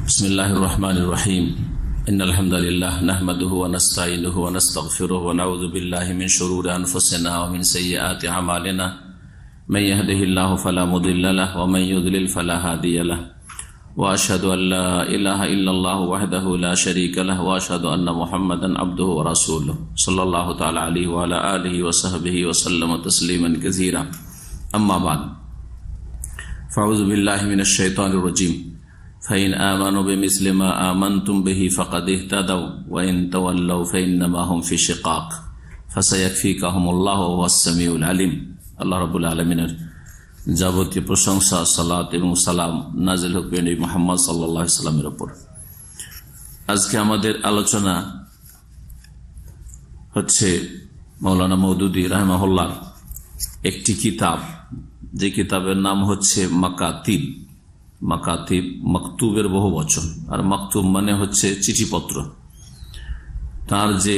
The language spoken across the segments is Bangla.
बिस्मिल्लाहिर रहमानिर रहीम इन्नल हम्दुलिल्लाह नहमदुहु व नस्तईनुहु व नस्तगफिरुहु व नऊज़ु बिल्लाहि मिन शुरूरि अनफुसिना व मिन सय्यिआति अमालिना मन यहदिहिल्लाहु फला मुदिल्ल लहु व मन युद्लिल फला हादिय लहु व अशहदु अन ला इलाहा इल्लल्लाहु वहदहु ला शरीका लहु व अशहदु अन्ना मुहम्मदन अब्दुहु व रसूलुहु सल्लल्लाहु तआला अलैहि व अला आलिहि व सहबिहि व सल्लम तस्लीमन कसीरा अम्मा बाद फ़अऊज़ु बिल्लाहि मिनश शैतानिर रजीम फ़इन आमनु बिमिस्लि मा आमन्तुम बिहि फ़क़द इह्तदव व इन तवल्लव फ़इन्नमा हुम फ़ी शिक़ाक़ फ़सयक्फ़ीकहुमुल्लाहु व हुवस समीउल अलीम। আল্লাহ রাব্বুল আলামিনের যাবতীয় প্রশংসা, সালাত এবং সালাম নাজিল হোক নবী মুহাম্মদ সাল্লাল্লাহু আলাইহি ওয়াসাল্লামের উপর। আজকে আমাদের আলোচনা হচ্ছে মাওলানা মওদুদী রাহিমাহুল্লাহর একটি কিতাব, যে কিতাবের নাম হচ্ছে মাকাতিব। মাকাতিব মাকতুবের বহু বচন, আর মাকতুব মানে হচ্ছে চিঠিপত্র। তার যে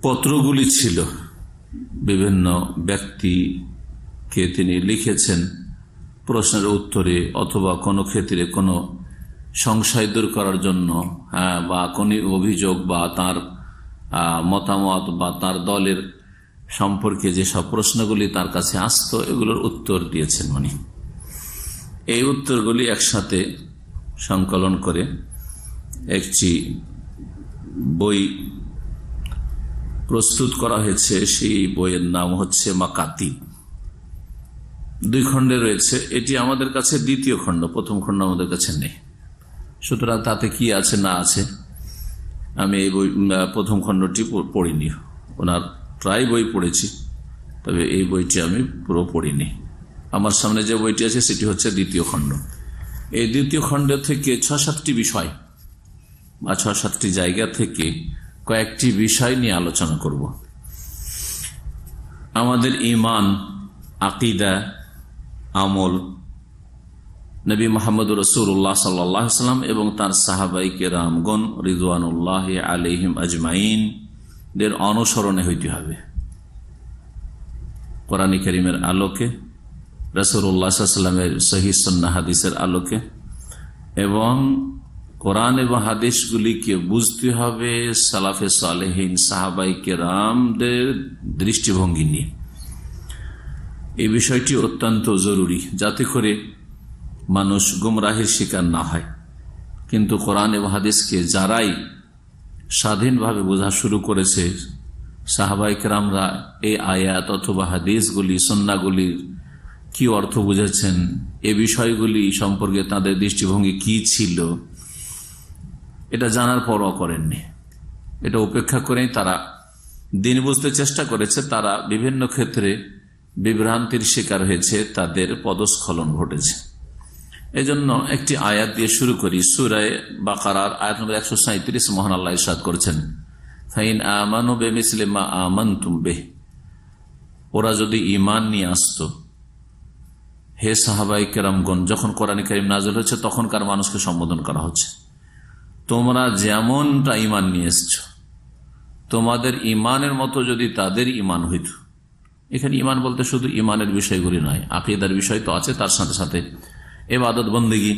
পত্রগুলি ছিল বিভিন্ন ব্যক্তিকে তিনি লিখেছেন প্রশ্নের উত্তরে, অথবা কোনো ক্ষেত্রে কোনো সংশয় দূর করার জন্য, বা কোনো অভিযোগ বা তার মতামত বা তার দলের সম্পর্কে যেসব প্রশ্নগুলি তার কাছে আসতো, এগুলোর উত্তর দিয়েছেন উনি। এই উত্তরগুলি একসাথে সংকলন করে একটি বই প্রস্তুত করা হয়েছে। সেই বইয়ের নাম হচ্ছে মাকাতিব। 2 খণ্ডে রয়েছে। এটি আমাদের কাছে দ্বিতীয় খণ্ড, প্রথম খণ্ড আমাদের কাছে নেই। সুতরাং তাতে কি আছে না আছে আমি এই বই প্রথম খণ্ডটি পড়িনি। ওনার প্রায় বই পড়েছি, তবে এই বইটি আমি পুরো পড়িনি। আমার সামনে যে বইটি আছে সেটি হচ্ছে দ্বিতীয় খণ্ড। এই দ্বিতীয় খণ্ড থেকে 6-7টি বিষয় বা 6-7টি জায়গা থেকে কয়েকটি বিষয় নিয়ে আলোচনা করব। আমাদের ঈমান, আকীদা, আমল, নবী মুহাম্মদ রাসূলুল্লাহ সাল্লাল্লাহু আলাইহি ওয়াসাল্লাম এবং তার সাহাবায়ে কেরামগণ রিদওয়ানুল্লাহি আলাইহিম আজমাইন দের অনুসরণে হইতে হবে। কোরআন কারীমের আলোকে, রাসূলুল্লাহ সাল্লাল্লাহু আলাইহি ওয়াসাল্লামের সহিহ সুন্নাহ হাদিসের আলোকে, এবং কোরআন এবং হাদিসগুলিকে বুঝতে হবে সালাফে সালেহিন সাহাবায়ে কেরামদের দৃষ্টিভঙ্গি নিয়ে। এই বিষয়টি অত্যন্ত জরুরি, যাতে করে মানুষ গুমরাহির শিকার না হয়। কিন্তু কোরআন এবং হাদিসকে যারাই স্বাধীনভাবে বোঝা শুরু করেছে, সাহাবায়ে কেরামরা এই আয়াত অথবা হাদিসগুলি, সুন্নাহগুলির কি অর্থ বুঝেছেন, এ বিষয়গুলি সম্পর্কে তাদের দৃষ্টিভঙ্গি কি ছিল, এটা জানার পরও করেননি। এটা উপেক্ষা করেই তারা দিন বুঝতে চেষ্টা করেছে। তারা বিভিন্ন ক্ষেত্রে বিভ্রান্তির শিকার হয়েছে, তাদের পদস্খলন ঘটেছে। এজন্য একটি আয়াত দিয়ে শুরু করি। সূরা বাকারার আয়াত নম্বর 137 মহান আল্লাহ ইরশাদ করেছেন, ফাইন আমানু বিমিসলি মা আমানতুম বিহি, ওরা যদি ঈমান নিয়ে আসতো। হে সাহাবায়ে কেরামগণ, যখন কোরআন কারীম নাযিল হচ্ছে তখনকার মানুষকে সম্বোধন করা হচ্ছে, তোমরা যেমনটা ঈমান নিয়ে এসছো, তোমাদের ঈমানের মতো যদি তাদের ঈমান হইত। এখানে ঈমান বলতে শুধু ঈমানের বিষয়গুলি নয়, আকীদার বিষয় তো আছে, তার সাথে সাথে ইবাদত বন্দেগী,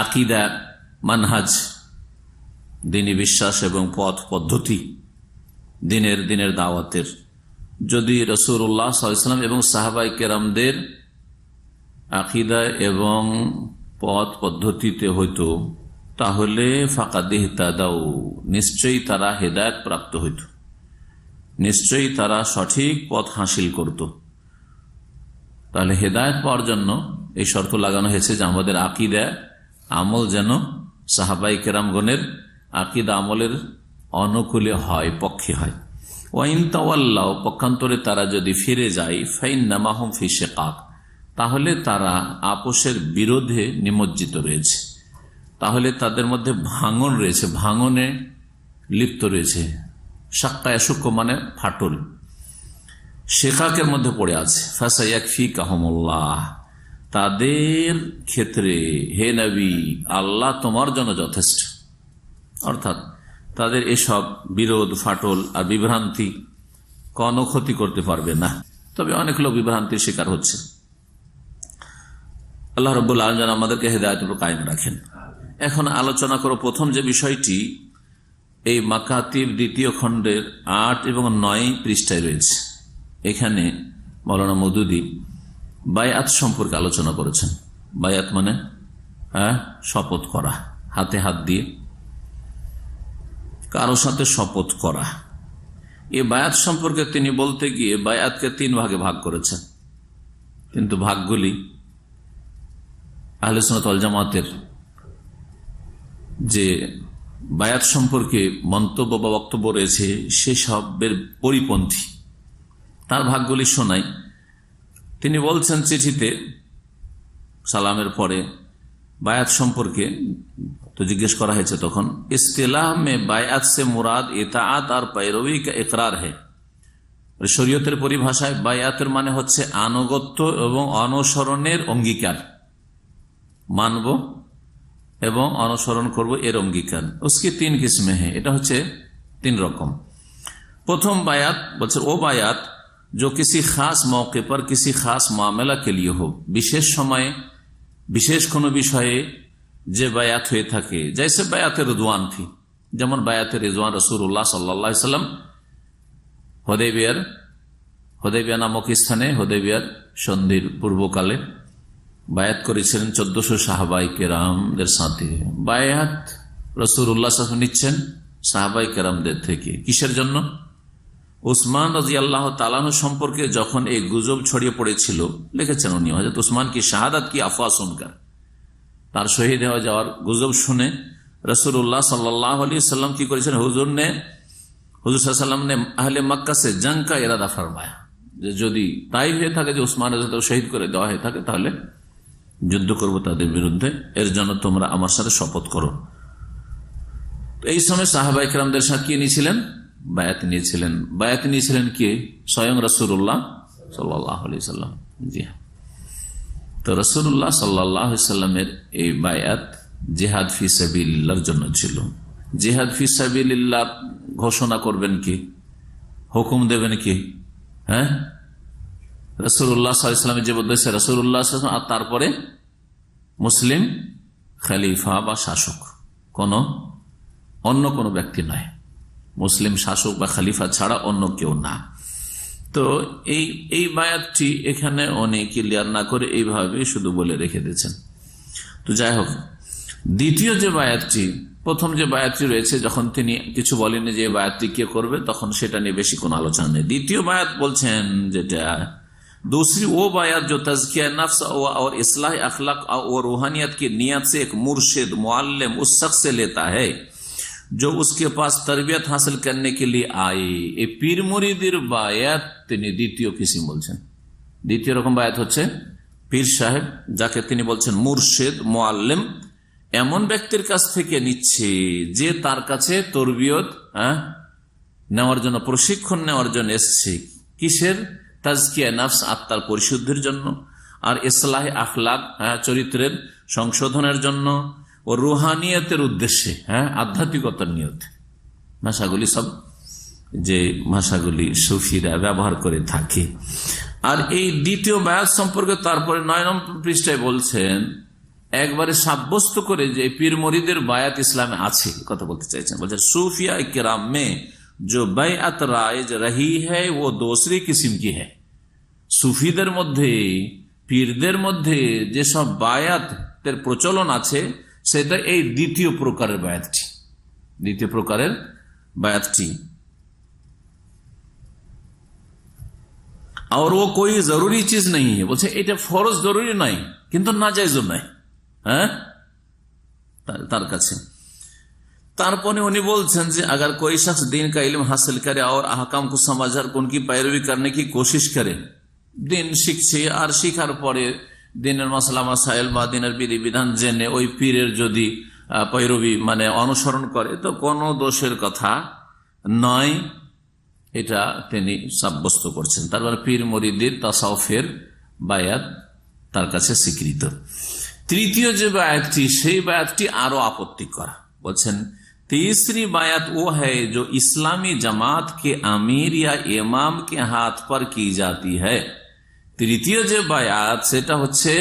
আকীদা, মানহাজ, দ্বীনি বিশ্বাস এবং পথ পদ্ধতি, দিনের দাওয়াতের যদি রাসূলুল্লাহ সাল্লাল্লাহু আলাইহি ওয়াসাল্লাম এবং সাহাবায়ে কেরামদের আকীদা এবং পথ পদ্ধতিতে হইতো, তাহলে ফাকাদ ইহতাদাউ, নিশ্চয়ই তারা হেদায়েত প্রাপ্ত হইত, নিশ্চয়ই তারা সঠিক পথ হাসিল করত। তাহলে হেদায়েত পাওয়ার জন্য এই শর্ত লাগানো হয়েছে যে আমাদের আকীদা আমল যেন সাহাবায়ে কেরামগণের আকীদা আমলের অনুকূলে হয়, পক্ষে হয়। ওয়া ইন তাওয়াল্লাউ, পক্ষান্তরে তারা যদি ফিরে যায়, ফাইন্নামা হুম ফি শিকাক, তাহলে তারা আপোষের বিরোধে নিমজ্জিত রয়েছে, তাহলে তাদের মধ্যে ভাঙন রয়েছে, ভাঙনে লিপ্ত রয়েছে। শাক্কা ইয়াশুক্ক মানে ফাটল, শিকাকের মধ্যে পড়ে আছে। ফাসায়াকফিকাহুমুল্লাহ, তাদের ক্ষেত্রে হে নবী, আল্লাহ তোমার জন্য যথেষ্ট। অর্থাৎ তাদের এসব বিরোধ, ফাটল আর বিভ্রান্তি কোনো ক্ষতি করতে পারবে না। তবে অনেক লোক বিভ্রান্তির শিকার হচ্ছে। আল্লাহ রাব্বুল আলামিন যেন আমাদেরকে হেদায়েতের উপর কায়েম রাখেন। এখন আলোচনা করো প্রথম যে বিষয়টি, এই মাকাতিব দ্বিতীয় খণ্ডের 8 এবং 9 পৃষ্ঠায় রয়েছে। এখানে মাওলানা মওদুদী বায়াত সম্পর্কে আলোচনা করেছেন। বায়াত মানে শপথ করা, হাতে হাত দিয়ে কারো সাথে শপথ করা। এই বায়াত সম্পর্কে তিনি বলতে গিয়ে বায়াতকে 3 ভাগে ভাগ করেছেন, কিন্তু ভাগগুলি আহলে সুন্নাত ওয়াল জামাতের যে বায়াত সম্পর্কে মন্তব্য বা বক্তব্য রয়েছে সেসবের পরিপন্থী। তার ভাগগুলি শোনাই। তিনি বলছেন চিঠিতে সালামের পরে বায়াত সম্পর্কে তো জিজ্ঞেস করা হয়েছে, তখন ইস্তিলাহ মে বায়াত সে মুরাদ ইতাআত আর पैरवी का इकरार है। শরীয়তের পরিভাষায় বায়াতের মানে হচ্ছে আনুগত্য এবং অনুসরণের অঙ্গীকার, মানব এবং অনুসরণ করব এর অঙ্গীকার। उसकी 3 किस्में हैं, এটা হচ্ছে 3 রকম। প্রথম বায়াত বলছে ও বায়াত जो किसी खास मौके पर किसी खास मामला के लिए हो, বিশেষ সময়ে বিশেষ কোনো বিষয়ে যে বায়াত হয়ে থাকে, जैसे বায়াতে রিদওয়ান থি, যেমন বায়াতে রিদওয়ান রাসূলুল্লাহ সাল্লাল্লাহু আলাইহি ওয়াসাল্লাম হুদাইবিয়া নামক স্থানে হুদাইবিয়ার সন্ধির পূর্বকালে বায়াত করেছিলেন 1400 সাহাবায়ে কেরামদের সাথে। বায়াত রাসূলুল্লাহ সাল্লাল্লাহু আলাইহি ওয়াসাল্লাম নিচ্ছেন সাহাবায়ে কেরামদের থেকে, কিসের জন্য? উসমান রাদিয়াল্লাহু তাআলা আনহু সম্পর্কে যখন এই গুজব ছড়িয়ে পড়েছিল, লিখেছেন উনি, হযরত উসমান কি শাহাদাত কি আফওয়া শুনকার, তার শহীদ হয়ে যাওয়ার গুজব শুনে রাসূলুল্লাহ সাল্লাল্লাহু আলাইহি ওয়াসাল্লাম কি করেছেন, হুজুর সাল্লাল্লাহু আলাইহি ওয়াসাল্লাম ने আহলে মক্কা से जंग का इरादा फरमाया, যে যদি তাই হয়ে থাকে যে উসমান রাদিয়াল্লাহু শহীদ করে দেওয়া হয়ে থাকে তাহলে যুদ্ধ করব তাদের বিরুদ্ধে, এর জন্য তোমরা আমার সাথে শপথ করো। এই সময় সাহাবায়ে কেরামদের সাথে কি নিয়েছিলেন? বায়াত নিয়েছিলেন। বায়াত নিয়েছিলেন কি? স্বয়ং রাসূলুল্লাহ সাল্লাল্লাহু আলাইহি ওয়াসাল্লাম। জি হ্যাঁ, তো রাসূলুল্লাহ সাল্লাল্লাহু আলাইহি ওয়াসাল্লামের এই বায়াত জিহাদ ফি সাবিলিল্লাহর জন্য ছিল। জিহাদ ফি সাবিলিল্লাহ ঘোষণা করবেন কি, হুকুম দেবেন কি? হ্যাঁ, রাসূলুল্লাহ সাল্লাল্লাহু আলাইহি ওয়াসাল্লামের যে উদ্দেশ্যে রাসূলুল্লাহ সাল্লাল্লাহু আলাইহি ওয়াসাল্লাম, আর তারপরে মুসলিম খলিফা বা শাসক, অন্য কোনো ব্যক্তি নয়, মুসলিম শাসক বা খলিফা ছাড়া অন্য কেউ না। তো এই বায়াতটি এখানে অনেক ক্লিয়ার না করে এইভাবে শুধু বলে রেখে দিয়েছেন। তো যাই হোক, দ্বিতীয় যে বায়াতটি, প্রথম যে বায়াতটি রয়েছে, যখন তিনি কিছু বলেনি যে বায়াতটি কে করবে, তখন সেটা নিয়ে বেশি কোনো আলোচনা নেই। দ্বিতীয় বায়াত বলছেন যেটা दूसरी वो बायात जो तज़किया नफ्स और इस्लाह अखलाक और रूहानियत की नियत से एक मुर्शिद मुअल्लिम उस शख्स से लेता है जो उसके पास तरबियत हासिल करने के लिए आए। ए पीर मुरीदिर बायात তিনি দ্বিতীয় কিসিম বলছেন। দ্বিতীয় রকম বায়াত হচ্ছে পীর সাহেব, যাকে তিনি বলছেন মুর্শিদ মুআল্লিম, এমন ব্যক্তির কাছ থেকে নিচ্ছে যে তার কাছে তরবিয়ত নেওয়ার জন্য, প্রশিক্ষণ নেওয়ার জন্য এসছে। কিসের? তাজকিয়া নফস, আত্মার পরিশুদ্ধির জন্য, আর ইসলাহ আখলাক, চরিত্রের সংশোধনের জন্য, ও রুহানিয়তের উদ্দেশ্যে, আধ্যাত্মিকতার নিয়তে। ভাষাগুলি সব যে ভাষাগুলি সুফিরা ব্যবহার করে থাকে। আর এই দ্বিতীয় বায়াত সম্পর্কে তারপরে 9 নম্বর পৃষ্ঠায় বলছেন, একবারে সাব্যস্ত করে যে পীর মুরিদের বায়াত ইসলামে আছে, কথা বলতে চাইছেন। বলছেন सूफिया किराम में जो बैअत राइज रही है वो दूसरी किस्म की है। সুফিদের মধ্যে, পীরদের মধ্যে যেসব বায়াতের প্রচলন আছে সেটা এই দ্বিতীয় প্রকারের বায়াতটি। দ্বিতীয় প্রকারের বায়াতটি আর ও কোই জরুরি চিজ নেই, বলছে এটা ফরজ জরুরি নয়, কিন্তু নাজায়েজও নয় তার কাছে। তারপরে উনি বলছেন যে अगर कोई शख्स दीन का इल्म हासिल करे और अहकाम को समझकर उनकी पैरवी करने की कोशिश करे, দিন শিখছে আর শিখার পরে দিনের মাসলা মাসাইল বা দিনের বিধি বিধান জেনে ওই পীরের যদি पैरवी মানে অনুসরণ করে তো কোনো দোষের কথা নয়, এটা তিনি সাব্যস্ত করছেন। তারপরে পীর মুরিদের তাসাউফের বায়াত তার কাছে স্বীকৃত। তৃতীয় যে বায়াতটি, সেই বায়াতটি আরো আপত্তি করা। বলছেন तीसरी बायत वो है जो इस्लामी जमात के अमीर या इमाम के हाथ पर की जाती है। তৃতীয় যে বায়াত সেটা হচ্ছে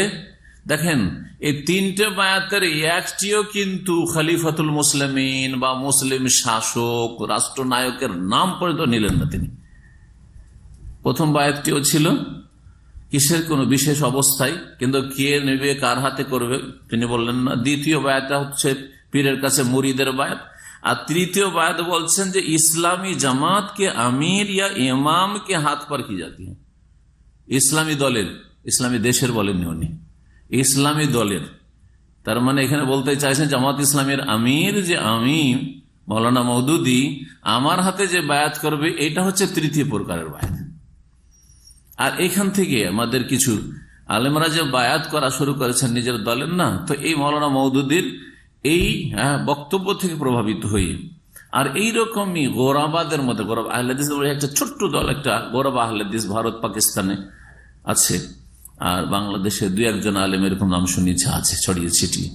দেখেন, এই তিনটে বায়াতের একটিও কিন্তু খলিফাতুল মুসলিমিন বা মুসলিম শাসক রাষ্ট্রনায়কের নাম পর্যন্ত নিলেন না তিনি। প্রথম বায়াতটিও ছিল কিসের কোন বিশেষ অবস্থায়, কিন্তু কে নেবে, কার হাতে করবে তিনি বললেন না। দ্বিতীয় বায়াতটা হচ্ছে পীরের কাছে মুরিদের বায়াত। আর তৃতীয় বায়াত বলছেন যে ইসলামী জামাত কে আমির ইয়া ইমাম কে হাত पर की जाती है। ইসলামী দলের, ইসলামী দেশের বলেননি উনি, ইসলামী দলের। তার মানে এখানে বলতে চাইছেন জামাত ইসলামের আমির যে আমি মৌলানা মওদুদী আমার হাতে যে বায়াত করবে, এটা হচ্ছে তৃতীয় প্রকারের বায়াত। আর এখান থেকে আমাদের কিছু আলেমরা যে বায়াত করা শুরু করেছেন নিজের দলের না, তো এই মৌলানা মওদুদীর এই বক্তব্য থেকে প্রভাবিত হয়ে আর এইরকমই গোরাবাদের মধ্যে, গোরাব আহলেদিস একটা ছোট্ট দল, একটা গোরাব আহলেদিস ভারত পাকিস্তানে আছে, আর বাংলাদেশে দুই একজন আলেম এরকম নাম শুনিয়েছে, আছে ছড়িয়ে ছিটিয়ে,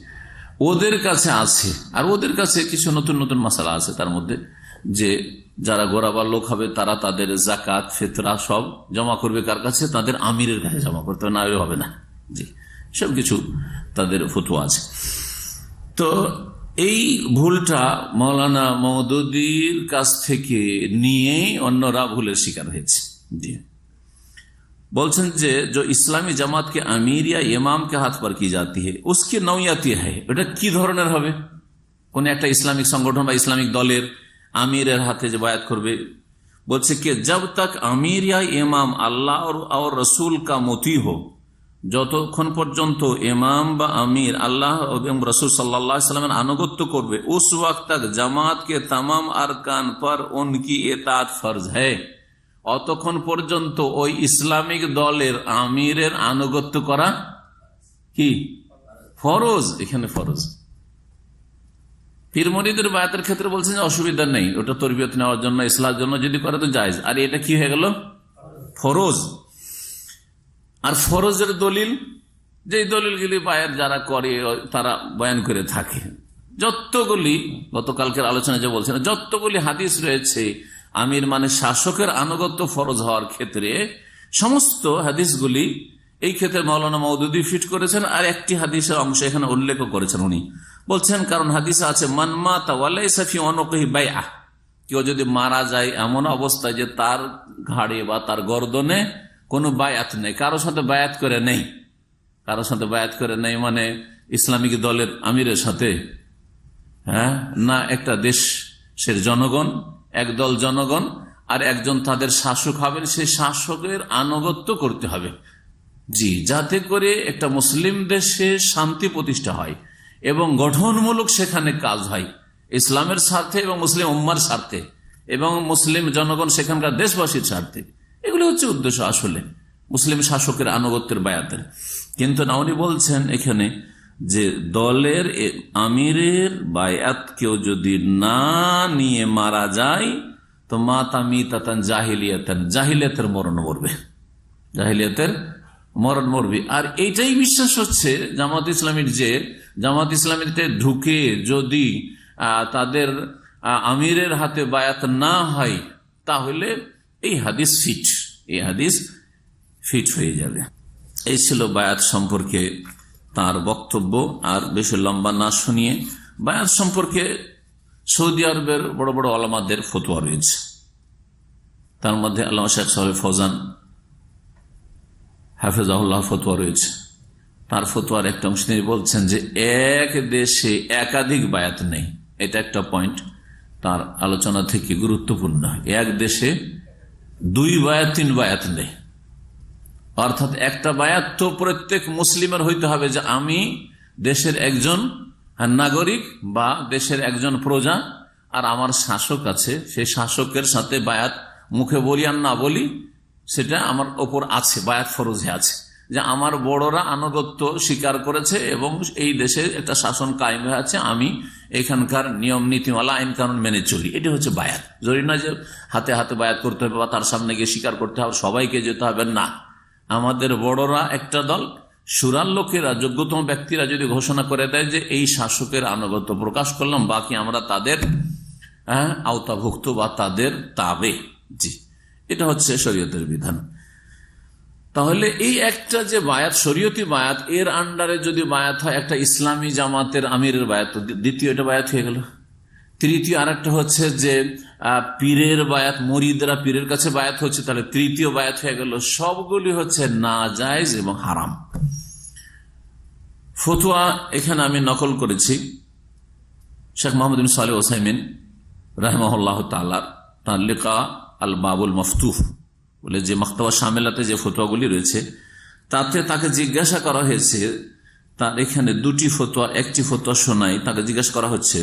ওদের কাছে আছে। আর ওদের কাছে কিছু নতুন নতুন মাসালা আছে, তার মধ্যে যে যারা গোরাবার লোক হবে তারা তাদের জাকাত ফিতরা সব জমা করবে কার কাছে, তাদের আমিরের কাছে জমা করতে হবে, না হবে না, জি, সব কিছু তাদের ফতোয়া আছে। তো এই ভুলটা মৌলানা মওদুদীর কাছ থেকে নিয়ে অন্যরা ভুলের শিকার হয়েছে। জি, বলছেন যে ইসলামী জামাত কে আমির ইয়া ইমাম কে হাত पर की जाती है उसकी नौयत है। এটা কি ধরনের হবে? কোন একটা ইসলামিক সংগঠন বা ইসলামিক দলের আমিরের হাতে যে বায়াত করবে, বলছে কি जब तक আমির ইয়া ইমাম আল্লাহ और रसूल का मुती हो, যতক্ষণ পর্যন্ত ইমাম বা আমির আল্লাহ এবং রাসূল সাল্লাল্লাহু আলাইহি ওয়াসাল্লামের আনুগত্য করবে, उस वक्त तक जमात के तमाम अरकान पर उनकी इताअत फर्ज है। অতক্ষণ পর্যন্ত ওই ইসলামিক দলের আমিরের আনুগত্য করা কি ফরজ, এখানে ফরজ। পীর মুরিদের বায়াতের ক্ষেত্রে বলছেন যে অসুবিধা নেই, ওটা তরবিয়ত নেওয়ার জন্য, ইসলামের জন্য যদি করে তো জায়েজ। আর এটা কি হয়ে গেল? ফরজ। আর ফরজের দলিল, যে দলিলগুলি বায়াত যারা করে তারা বয়ান করে থাকে, যতগুলি গতকালকের আলোচনা যে বলছেন, যতগুলি হাদিস রয়েছে আমির মানে শাসকের আনুগত্য ফরজ হওয়ার ক্ষেত্রে, সমস্ত হাদিসগুলি এই ক্ষেত্রে মৌলানা মওদুদী ফিট করেছেন। আর একটি হাদিসের অংশ এখানে উল্লেখ করেছেন উনি, বলছেন কারণ হাদিসে আছে মান মাতা ওয়া লাইসা ফি উনুকিহি বাইআহ, কেউ যদি মারা যায় এমন অবস্থায় যে তার ঘাড়ে বা তার গর্দনে কোনো বায়াত নেই, কারোর সাথে বায়াত করে নেই, কারোর সাথে বায়াত করে নেই মানে ইসলামিক দলের আমিরের সাথে, হ্যাঁ না, একটা দেশের জনগণ, একদল জনগণ আর একজন তাদের শাসক হবেন, সেই শাসকের আনুগত্য করতে হবে, জি, যাতে করে একটা মুসলিম দেশে শান্তি প্রতিষ্ঠা হয় এবং গঠনমূলক সেখানে কাজ হয় ইসলামের স্বার্থে এবং মুসলিম উম্মার স্বার্থে এবং মুসলিম জনগণ সেখানকার দেশবাসীর স্বার্থে। এগুলো হচ্ছে উদ্দেশ্য আসলে মুসলিম শাসকের আনুগত্যের বায়াতের। কিন্তু না, উনি বলছেন এখানে যে দলের আমিরের বায়াত কেউ যদি না নিয়ে মারা যায় তো মাতা মিতাতান জাহিলিয়াতান, জাহিলিয়াতের মরণ মরবে, জাহিলিয়াতের মরণ মরবে। আর এইটাই বিশ্বাস হচ্ছে জামাত ইসলামীর, যে জামাত ইসলামীতে ঢুকে যদি তাদের আমিরের হাতে বায়াত না হয় তাহলে এই হাদিস ফিট, এই হাদিস ফিট হয়ে যাবে। এই ছিল বায়াত সম্পর্কে তার বক্তব্য। আর বেশি লম্বা না শুনিয়ে, বায়াত সম্পর্কে সৌদি আরবের বড় বড় আলেমদের ফতোয়া রয়েছে, তার মধ্যে আল্লামা শেখ সালেহ ফৌজান হাফেজাহুল্লাহ ফতোয়া রয়েছে। তার ফতোয়ার একটা অংশ তিনি বলছেন যে এক দেশে একাধিক বায়াত নেই, এটা একটা পয়েন্ট তার আলোচনা থেকে গুরুত্বপূর্ণ। এক দেশে 2 বায়াত 3 বায়াত নেই, অর্থাৎ একটা বায়াত তো প্রত্যেক মুসলিমের হইতে হবে যে আমি দেশের একজন নাগরিক বা দেশের একজন প্রজা, আর আমার শাসক আছে, সেই শাসকের সাথে বায়াত মুখে বলি আর না বলি সেটা আমার ওপর আছে, বায়াত ফরজে আছে, যে আমার বড়রা আনুগত্য স্বীকার করেছে এবং এই দেশে একটা শাসন কায়েম হয়ে আছে, আমি এখানকার নিয়ম নীতিমালা আইন কানুন মেনে চলি, এটি হচ্ছে বায়াত। জরুরি না যে হাতে হাতে বায়াত করতে হবে বা তার সামনে গিয়ে স্বীকার করতে হবে, সবাইকে যেতে হবে না। আমাদের বড়রা একটা দল, সুরার লোকেরা, যোগ্যতম ব্যক্তিরা যদি ঘোষণা করে দেয় যে এই শাসকের আনুগত্য প্রকাশ করলাম, বাকি আমরা তাদের আওতাভুক্ত বা তাদের তাবে, জি, এটা হচ্ছে শরীয়তের বিধান। তাহলে এই একটা যে বায়াত, শরীয়তি বায়াত, এর আন্ডারে যদি বায়াত হয় একটা ইসলামী জামাতের আমিরের বায়াত, দ্বিতীয় এটা বায়াত হয়ে গেল। তৃতীয় আরেকটা হচ্ছে যে পীরের বায়াত, মরিদরা পীরের কাছে বায়াত হচ্ছে, তাহলে তৃতীয় বায়াত হয়ে গেল। সবগুলি হচ্ছে নাজায়েজ এবং হারাম। ফতোয়া এখানে আমি নকল করেছি শেখ মোহাম্মদ বিন সালেহ ওসাইমিন রাহিমাহুল্লাহ তাআলা, তার লেখা আল বাবুল মফতুহ বলে যে মাকতাবা শামিলাতে যে ফতোয়াগুলি রয়েছে, তাতে তাকে জিজ্ঞাসা করা হয়েছে, তার এখানে দুটি ফতোয়া, একটি ফতোয়া শোনাই। তাকে জিজ্ঞাসা করা হচ্ছে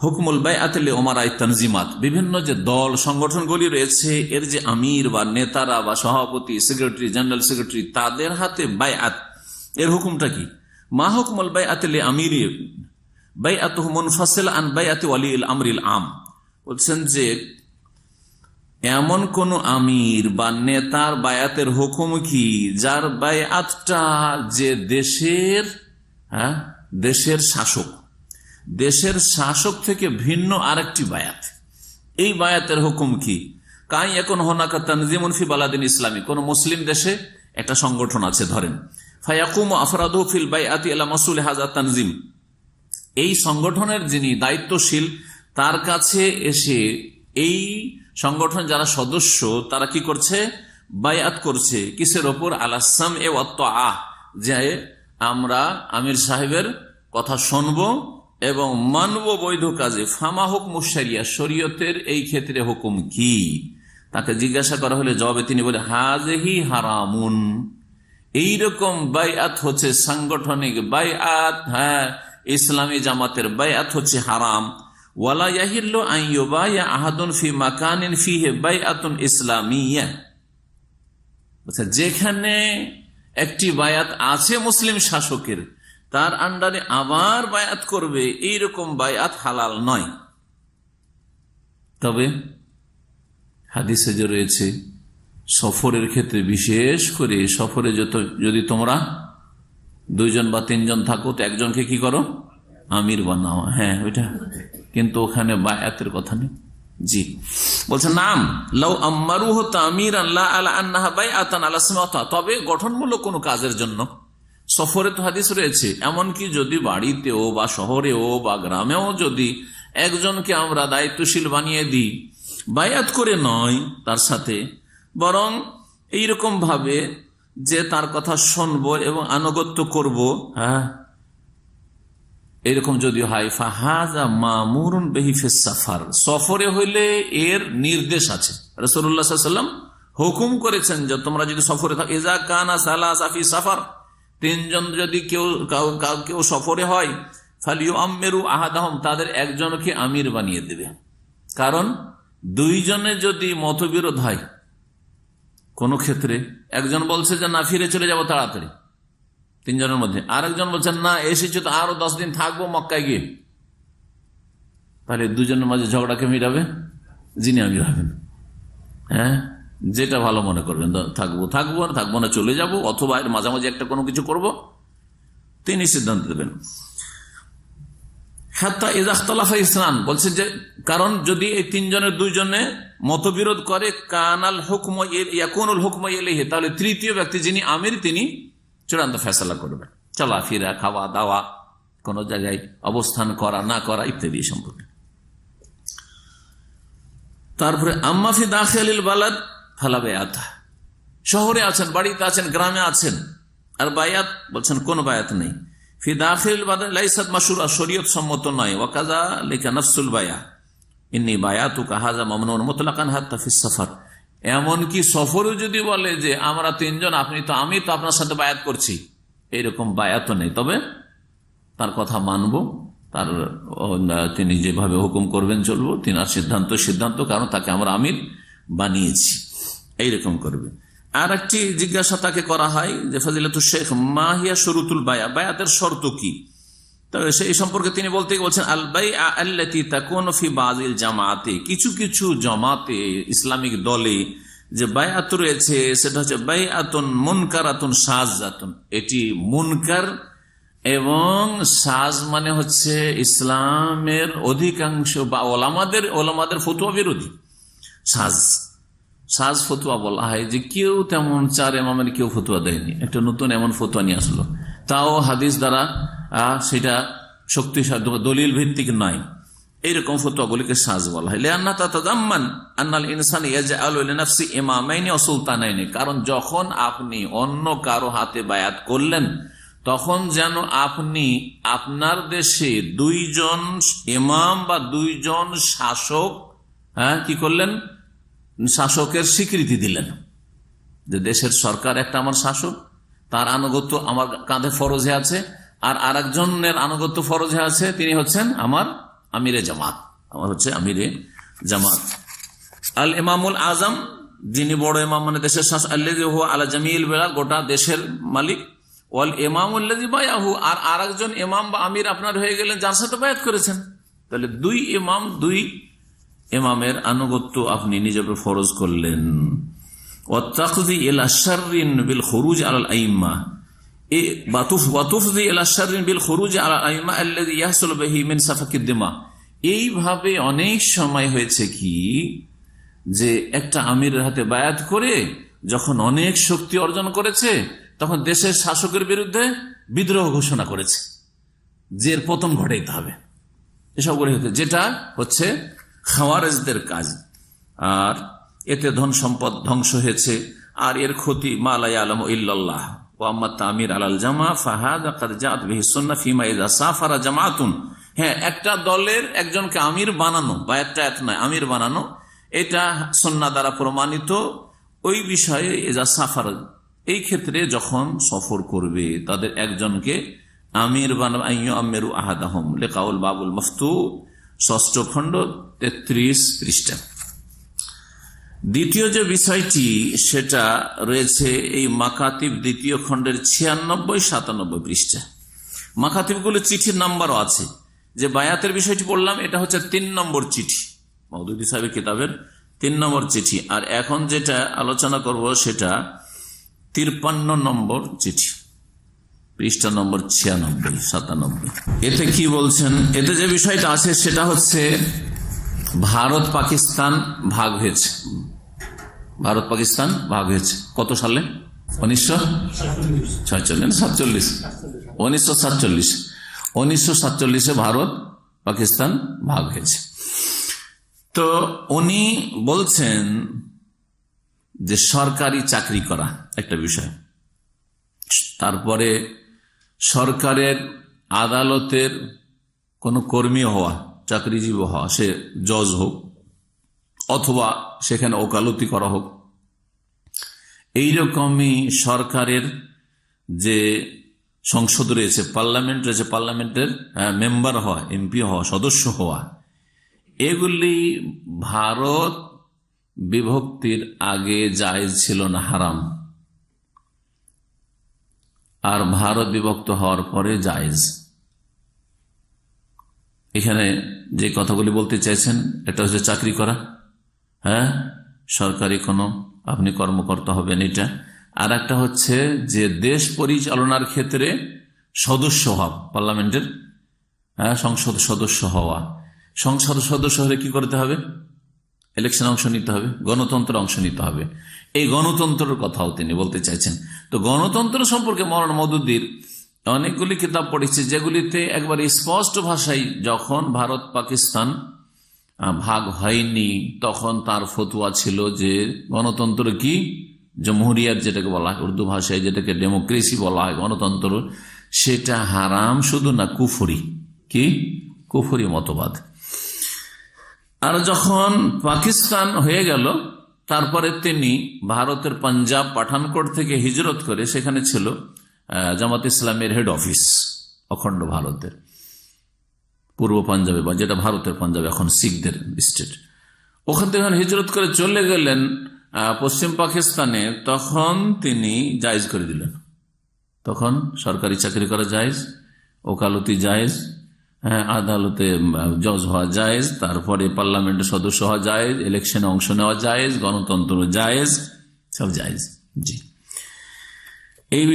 হুকমুল বাইআত লি উমারায়ে তানজিমাত, বিভিন্ন যে দল সংগঠনগুলি রয়েছে, এর যে আমির বা নেতারা বা সভাপতি, সেক্রেটারি, জেনারেল সেক্রেটারি, তাদের হাতে বাইআত, এর হুকুমটা কি? মা হুকমুল বাইআত লি আমিরি বাইআতুহু মুনফাসিলা আন বাইআতি ওয়ালিল আমরিল আম। বলছেন যে এমন কোন আমির বা নেতার বায়াতের হুকুম কি যার বায়াতটা যে দেশের শাসক থেকে ভিন্ন আরেকটি বায়াত, এই বায়াতের হুকুম কি? কাই এখন হোনাকা তানজিমুন ফি বালাদিন ইসলামী, কোন মুসলিম দেশে একটা সংগঠন আছে ধরেন, ফায়াকুমু আফরাদুহু ফিল বাইআতি ইলা মাসউল হাযা তানজিম, এই সংগঠনের যিনি দায়িত্বশীল তার কাছে এসে এই সংগঠন যারা সদস্য তারা কি করছে? বায়াত করছে। কিসের ওপর? আলাস সামঈ ওয়াত তাআহ, যে আমরা আমির সাহেবের কথা শুনব এবং মানব বৈধ কাজে। ফামা হুকমু শারিয়া, শরীয়তের এই ক্ষেত্রে হুকুম কি? তাকে জিজ্ঞাসা করা হলে জবাবে তিনি বলে হাযিহি হারামুন, এইরকম বায়াত হচ্ছে সাংগঠনিক বায়াত, ইসলামী জামাতের বায়াত হচ্ছে হারাম। ওয়ালা ইয়াহিল্লু আন ইউবাইয়া আহাদুন ফি মাকানিন ফিহি বাইআতুন ইসলামিয়্যাহ, যেখানে একটি বায়াত আছে মুসলিম শাসকের, তার আন্ডারে আবার বায়াত করবে, এইরকম বায়াত হালাল নয়। তবে হাদিসে যে রয়েছে সফরের ক্ষেত্রে, বিশেষ করে সফরে যদি তোমরা 2 জন বা 3 জন থাকো, তো একজনকে কি করো? আমির বানাও। হ্যাঁ, ওইটা কিন্তু ওখানে বায়াতের কথা নেই। জি, বলছে নাম লাউ আম্মারুহু তামিরান লা আলা আন্নাহা বাইআতান আলা সামাতা, তবে গঠনমূলক কোনো কাজের জন্য। সফরে তো হাদিস রয়েছে, এমনকি যদি বাড়িতেও বা শহরেও বা গ্রামেও যদি একজনকে আমরা দায়িত্বশীল বানিয়ে দিই, বায়াত করে নয় তার সাথে, বরং এইরকম ভাবে যে তার কথা শুনবো এবং আনুগত্য করব, এরকম যদি হয়, ফাহাযা মামুরুন বিহি ফিস সাফার, সফরে হইলে এর নির্দেশ আছে। রাসূলুল্লাহ সাল্লাল্লাহু আলাইহি ওয়াসাল্লাম হুকুম করেছেন যে তোমরা যদি সফরে থাকো, ইজা কানা সালাসা ফি সাফার, 3 জন যদি কেউ সফরে হয়, ফালিয়ুআম্মিরু আহাদাহুম, তাদের একজনকে আমির বানিয়ে দেবে। কারণ 2 জনে যদি মতবিরোধ হয় কোন ক্ষেত্রে, একজন বলছে যে না ফিরে চলে যাব তাড়াতাড়ি 3 জনের মধ্যে, আরেকজন বলছেন না এসেছে তো আরো 10 দিন থাকবো মক্কায় গিয়ে, তাহলে 2 জনের মাঝে ঝগড়াকে মিটাবে যিনি আমির হবেন। যেটা ভালো মনে করবেন, থাকবো না চলে যাব, অথবা এর মাঝামাঝি একটা কোনো কিছু করব, তিনি সিদ্ধান্ত দেবেন। হাত্তা ইযা ইখতালাফা ইসনান, বলছে যে কারণ যদি এই 3 জনের 2 জনে মতবিরোধ করে, কানাল হুকমু ইয়াকুনুল হুকমু ইলাইহি, তাহলে তৃতীয় ব্যক্তি যিনি আমির তিনি চূড়ান্ত ফয়সালা করবেন, চলাফেরা, খাওয়া দাওয়া, কোন জায়গায় অবস্থান করা না করা ইত্যাদি সম্পর্কে। তারপরে আম্মা ফি দাখিলিল বালাদ ফালা বায়াত, শহরে আছেন, বাড়িতে আছেন, গ্রামে আছেন, আর বায়াত বলছেন কোন বায়াত নেই। ফি দাখিলিল বালাদ লাইসাত মাশরুআ, শরীয়ত সম্মত নয়। ওয়া কাযালিকা নাফসুল বায়া ইন্নী বায়াতুকা হাযা মামনুন মুতলাকান হাত্তা ফিস সাফার, এমনকি সফরে যদি বলে যে আমরা 3 জন, আমি তো আপনার সাথে বায়াত করছি, এইরকম বায়াত নেই, তবে তার কথা মানবো, তিনি যেভাবে হুকুম করবেন চলবো, তিনার সিদ্ধান্ত, কারণ তাকে আমরা আমির বানিয়েছি, এইরকম করবে। আর একটি জিজ্ঞাসা তাকে করা হয় যে ফজিলাতুশ শেখ মা হিয়া শুরুতুল বায়া, বায়াতের শর্ত কি? তবে সেই সম্পর্কে তিনি বলছেন আল বাইআ আল্লাতী তাকুনু ফি বাযিল জামাআতি, কিছু জামাতে, ইসলামিক দলে যে বায়াত রয়েছে সেটা হচ্ছে বাইআতুন মুনকারাতুন শাযাতুন, এটি মুনকার এবং শায মানে হচ্ছে ইসলামের অধিকাংশ বা ওলামাদের ফতোয়া বিরোধী। সাজ ফতুয়া বলা হয় যে কেউ তেমন 4 ইমামের কেউ ফতুয়া দেয়নি, একটা নতুন এমন ফতুয়া নিয়ে আসলো, তাও হাদিস দ্বারা সেটা শক্তিশালী দলিল ভিত্তিক নয়, এইরকম ফতুয়াগুলিকে সাজ বলা হয়। কারণ যখন আপনি অন্য কারো হাতে বায়াত করলেন তখন যেন আপনি আপনার দেশে 2 জন ইমাম বা 2 জন শাসক কি করলেন, শাসকের স্বীকৃতি দিলেন যে দেশের সরকার একটা আমার শাসক, তার আনুগত্য আমার কাঁধে ফরজে আছে, আর আরেকজনের আনুগত্য ফরজে আছে, তিনি হচ্ছেন আমার আমিরে জামাত, আমার হচ্ছে আমিরে জামাত। আল ইমামুল আজম, যিনি বড় ইমাম মানে দেশের শাসক, আল্লাযী হুয়া আলা জামিল বিলাদ, গোটা দেশের মালিক। ওয়াল ইমামুল্লাযী বায়াহু, আর আরেকজন ইমাম বা আমির আপনার হয়ে গেলেন যার সাথে বায়াত করেছেন। তাহলে 2 ইমামের আনুগত্য আপনি নিজের উপর ফরজ করলেন। ওয়াতাকযী ইলা শাররিন বিল খুরুজ আলাল আইম্মা, এইভাবে অনেক সময় হয়েছে কি যে একটা আমিরের হাতে বায়াত করে যখন অনেক শক্তি অর্জন করেছে তখন দেশের শাসকের বিরুদ্ধে বিদ্রোহ ঘোষণা করেছে, যে এর পতন ঘটাইতে হবে, এসব করে হতে, যেটা হচ্ছে খাওয়ারেজদের কাজ। আর এতে ধন সম্পদ ধ্বংস হয়েছে, আর এর ক্ষতি মা লা ইয়ালামু ইল্লাল্লাহ। হ্যাঁ, একটা দলের একজনকে আমির বানানো, বায়াত নয় আমির বানানো, এটা সুন্নাহ দ্বারা প্রমাণিত। ওই বিষয়ে এজা সাফার, এই ক্ষেত্রে যখন সফর করবে তাদের একজনকে আমির বানাবে। আমিরু আহাদাহুম লিকাউল বাবুল মফতুহ, 6ষ্ঠ খণ্ড 33 পৃষ্ঠা। দ্বিতীয় যে বিষয়টি সেটা রয়েছে এই মাকাতিব 2য় খণ্ডের 96-97 পৃষ্ঠা। মাকাতিবগুলো চিঠির নাম্বারও আছে। যে বায়াতের বিষয়টি বললাম এটা হচ্ছে 3 নম্বর চিঠি, মওদুদী সাহেবের কিতাবের 3 নম্বর চিঠি। আর এখন যেটা আলোচনা করব সেটা 53 নম্বর চিঠি, পৃষ্ঠা নম্বর 96-97। এতে কি বলছেন? এতে যে বিষয়টা আছে সেটা হচ্ছে ভারত পাকিস্তান ভাগ হয়েছে। ভারত পাকিস্তান ভাগ হয়েছে কত সালে? 1947 ভারত পাকিস্তান ভাগ হয়েছে। তো উনি বলছেন যে সরকারি চাকরি করা একটা বিষয়, তারপরে সরকারের আদালতের কোন কর্মী হওয়া, চাকরিজীবী হওয়া, সে জজ হোক অথবা সেখানে ওকালতি করা হোক, এইরকমই সরকারের যে সংসদ রয়েছে, পার্লামেন্ট রয়েছে, পার্লামেন্টের মেম্বার হওয়া, এমপি হওয়া, সদস্য হওয়া, এগুলি ভারত বিভক্তির আগে জায়েজ ছিল না, হারাম। আর ভারত বিভক্ত হওয়ার পরে জায়েজ। এখানে যে কথাগুলি বলতে চাইছেন এটা হচ্ছে চাকরি করা, হ্যাঁ, সরকারি কোনো আপনি কর্মকর্তা হবেন এটা। আর একটা হচ্ছে যে দেশ পরিচালনার ক্ষেত্রে সদস্য হওয়া, পার্লামেন্টের সংসদ সদস্য হওয়া। সংসদ সদস্য হলে কি করতে হবে? ইলেকশনে অংশ নিতে হবে, গণতন্ত্রে অংশ নিতে হবে। এই গণতন্ত্রের কথাও তিনি বলতে চাইছেন। তো গণতন্ত্র সম্পর্কে মওলানা মওদুদীর অনেকগুলি কিতাব পড়েছে যেগুলিতে একবার স্পষ্ট ভাষায় যখন ভারত পাকিস্তান ভাগ হয়নি তখন তার ফতোয়া ছিল যে গণতন্ত্র কি, জমহুরিয়াত যেটাকে বলা হয় উর্দু ভাষায়, যেটাকে ডেমোক্রেসি বলা হয়, গণতন্ত্র, সেটা হারাম শুধু না, কুফরি। কি? কুফরি মতবাদ। আর যখন পাকিস্তান হয়ে গেল তারপরে তিনি ভারতের পাঞ্জাব পাঠানকোট থেকে হিজরত করে, সেখানে ছিল জামাত ইসলামের হেড অফিস অখণ্ড ভারতের পূর্ব পাঞ্জাবে, বা যেটা ভারতের পাঞ্জাব এখন শিখদের স্টেট, ওখান থেকে হিজরত করে চলে গেলেন পশ্চিম পাকিস্তানে। তখন তিনি জায়েজ করে দিলেন, তখন সরকারি চাকরি করা জায়েজ, ওকালতি জায়েজ, আদালতে জজ হওয়া জায়েজ, তারপরে পার্লামেন্টের সদস্য হওয়া জায়েজ, ইলেকশনে অংশ নেওয়া জায়েজ, গণতন্ত্র জায়েজ, সব জায়েজ। জি, এই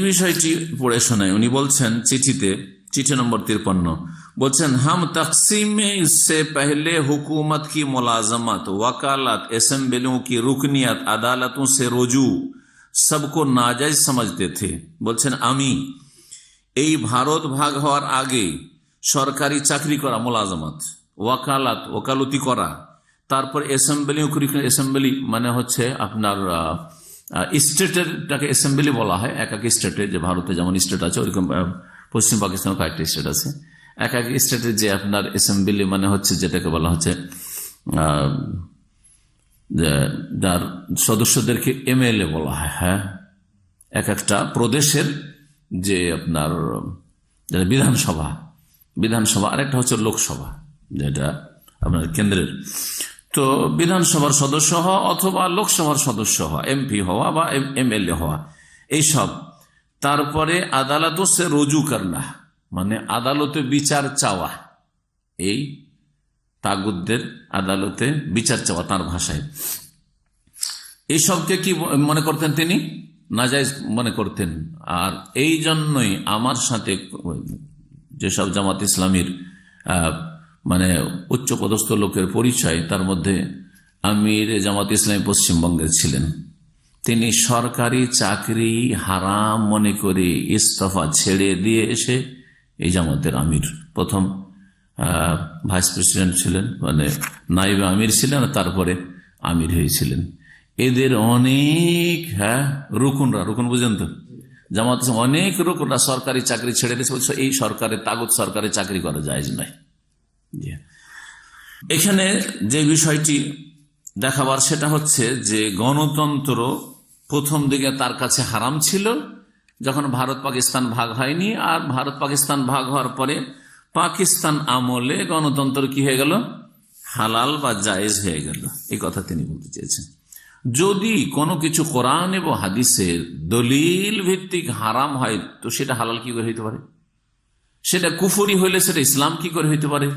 বিষয়টি পড়ে শোনায়। উনি বলছেন চিঠি নম্বর 53, বলছেন हम तकसीम में इससे पहले हुकूमत की मुलाजमत, वकालत, असेंबलियों की रुकनियत, अदालतों से रुजू सबको नाजायज समझते थे। বলছেন আমি এই ভারত ভাগ হওয়ার আগে সরকারি চাকরি করা মুলাজমত, ওয়াকালাত ওকালতি করা, তারপর অ্যাসেম্বলি মানে হচ্ছে আপনার স্টেটেরটাকে অ্যাসেম্বলি বলা হয়। এক এক স্টেটে, যে ভারতে যেমন স্টেট আছে ওইরকম পশ্চিম পাকিস্তানের কয়েকটা স্টেট আছে। এক এক স্টেটের যে আপনার অ্যাসেম্বলি মানে হচ্ছে যেটাকে বলা হচ্ছে যার সদস্যদেরকে এমএলএ বলা হয়। হ্যাঁ, এক একটা প্রদেশের যে আপনার বিধানসভা আর একটা হচ্ছে লোকসভা, যেটা আপনার কেন্দ্রের। তো বিধানসভার সদস্য হওয়া অথবা লোকসভার সদস্য হওয়া, এমপি হওয়া বা এমএলএ হওয়া, এইসব। তারপরে আদালতও সে রুজু করনা, মানে আদালতে বিচার চাওয়া, এই তাগুতদের আদালতে বিচার চাওয়া তার ভাষায়। এইসবকে কি মনে করতেন তিনি? নাজায়েজ মনে করতেন। আর এই জন্যই আমার সাথে যেসব জামাত ইসলামীর মানে উচ্চপদস্থ লোকের পরিচয়, তার মধ্যে আমির জামাত ইসলামী পশ্চিমবঙ্গের ছিলেন। তিনি সরকারি চাকরি হারাম মনে করে ইস্তফা ছেড়ে দিয়ে এসে এই জামাতের আমির, প্রথম ভাইস প্রেসিডেন্ট ছিলেন, মানে নাইবে আমির ছিলেন, তারপরে আমির হয়েছিলেন। এদের অনেক রুকুন বুঝেন তো, জামাত অনেক রুকুনরা সরকারি চাকরি ছেড়ে দিয়েছে। এই সরকারের তাগুত সরকারি চাকরি করা জায়েজ নয়। এখানে যে বিষয়টি দেখাবার সেটা হচ্ছে যে গণতন্ত্র প্রথম দিকে তার কাছে হারাম ছিল যখন ভারত পাকিস্তান ভাগ হয়নি, আর ভারত পাকিস্তান ভাগ হওয়ার পরে পাকিস্তান আমলে গণতন্ত্র কি হয়ে গেল? হালাল বা জায়েজ হয়ে গেল। এই কথা তিনি বলতে চেয়েছেন। যদি কোনো কিছু কোরআন এবং হাদিসের দলিল ভিত্তিক হারাম হয় তো সেটা হালাল কি করে হইতে পারে? সেটা কুফরি হইলে সেটা ইসলাম কি করে হইতে পারে?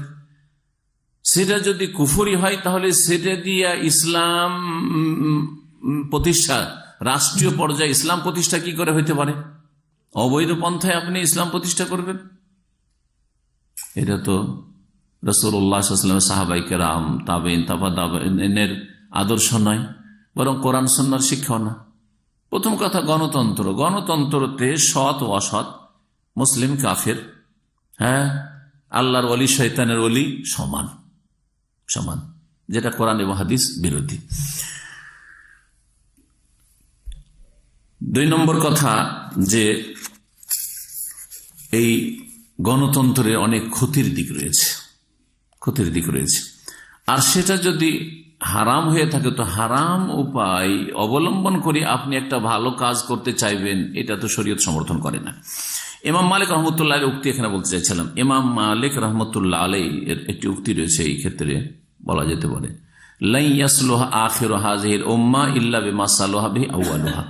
সেটা যদি কুফরি হয় তাহলে সেটা দিয়ে ইসলাম প্রতিষ্ঠা, রাষ্ট্রীয় পর্যায়ে ইসলাম প্রতিষ্ঠা কি করে হইতে পারে? অবৈধ পন্থায় আপনি ইসলাম প্রতিষ্ঠা করবেন? এটা তো রাসূলুল্লাহ সাল্লাল্লাহু আলাইহি ওয়াসাল্লাম, সাহাবায়ে কেরাম, তাবেঈন, তাবা তাবেঈনের আদর্শ নয়, বরং কোরআন সুন্নাহর শিক্ষা না। প্রথম কথা, গণতন্ত্রতে সৎ ও অসৎ, মুসলিম কাফের, আল্লাহর ওলি শয়তানের ওলি সমান, যেটা কোরআন এবং হাদিস বিরোধী। 2 নম্বর কথা, যে এই গণতন্ত্রের অনেক ক্ষতির দিক রয়েছে। আর সেটা যদি হারাম হয়ে থাকে তো হারাম উপায় অবলম্বন করে আপনি একটা ভালো কাজ করতে চাইবেন, এটা তো শরীয়ত সমর্থন করে না। ইমাম মালিক রহমতুল্লাহ আলাইহির উক্তি এখানে বলতে চাইছিলাম। ইমাম মালিক রহমতুল্লাহ আলাইহির একটি উক্তি রয়েছে, এই ক্ষেত্রে বলা যেতে পারে, লাই ইয়াসলুহা আখিরু হাযিহিল উম্মাহ ইল্লা বিমা সালাহা বিহি আউয়ালুহা।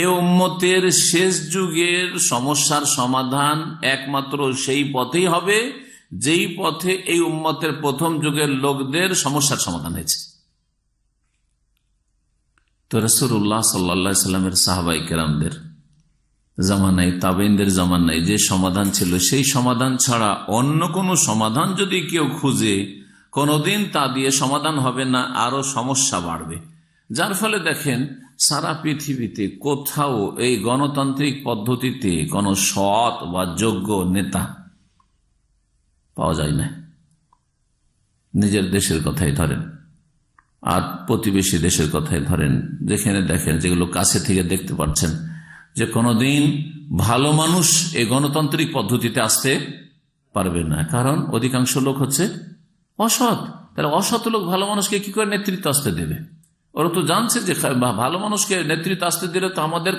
এই উম্মতের শেষ যুগের সমস্যার সমাধান একমাত্র সেই পথেই হবে যেই পথে এই উম্মতের প্রথম যুগের লোকদের সমস্যার সমাধান হয়েছে। তো রাসূলুল্লাহ সাল্লাল্লাহু আলাইহি সাল্লামের সাহাবায়ে কেরামদের জামানায়, তাবেঈনদের জামানায় যে সমাধান ছিল, সেই সমাধান ছাড়া অন্য কোন সমাধান যদি কেউ খুঁজে, কোনদিন তা দিয়ে সমাধান হবে না, আরো সমস্যা বাড়বে। যার ফলে দেখেন সারা পৃথিবীতে কোথাও এই গণতান্ত্রিক পদ্ধতিতে কোন সৎ বা যোগ্য নেতা পাওয়া যায় না। নিজের দেশের কথাই ধরেন আর প্রতিবেশী দেশের কথাই ধরেন, যেখানে দেখেন, যেগুলো কাছে থেকে দেখতে পাচ্ছেন, যে কোনদিন ভালো মানুষ এই গণতান্ত্রিক পদ্ধতিতে আসতে পারবে না, কারণ অধিকাংশ লোক হচ্ছে অসৎ। তাহলে অসৎ লোক ভালো মানুষকে কি করে নেতৃত্ব আসতে দেবে? ওরা তো জানছে যে ভালো মানুষকে নেতৃত্ব আসতে দিলে তো আমাদের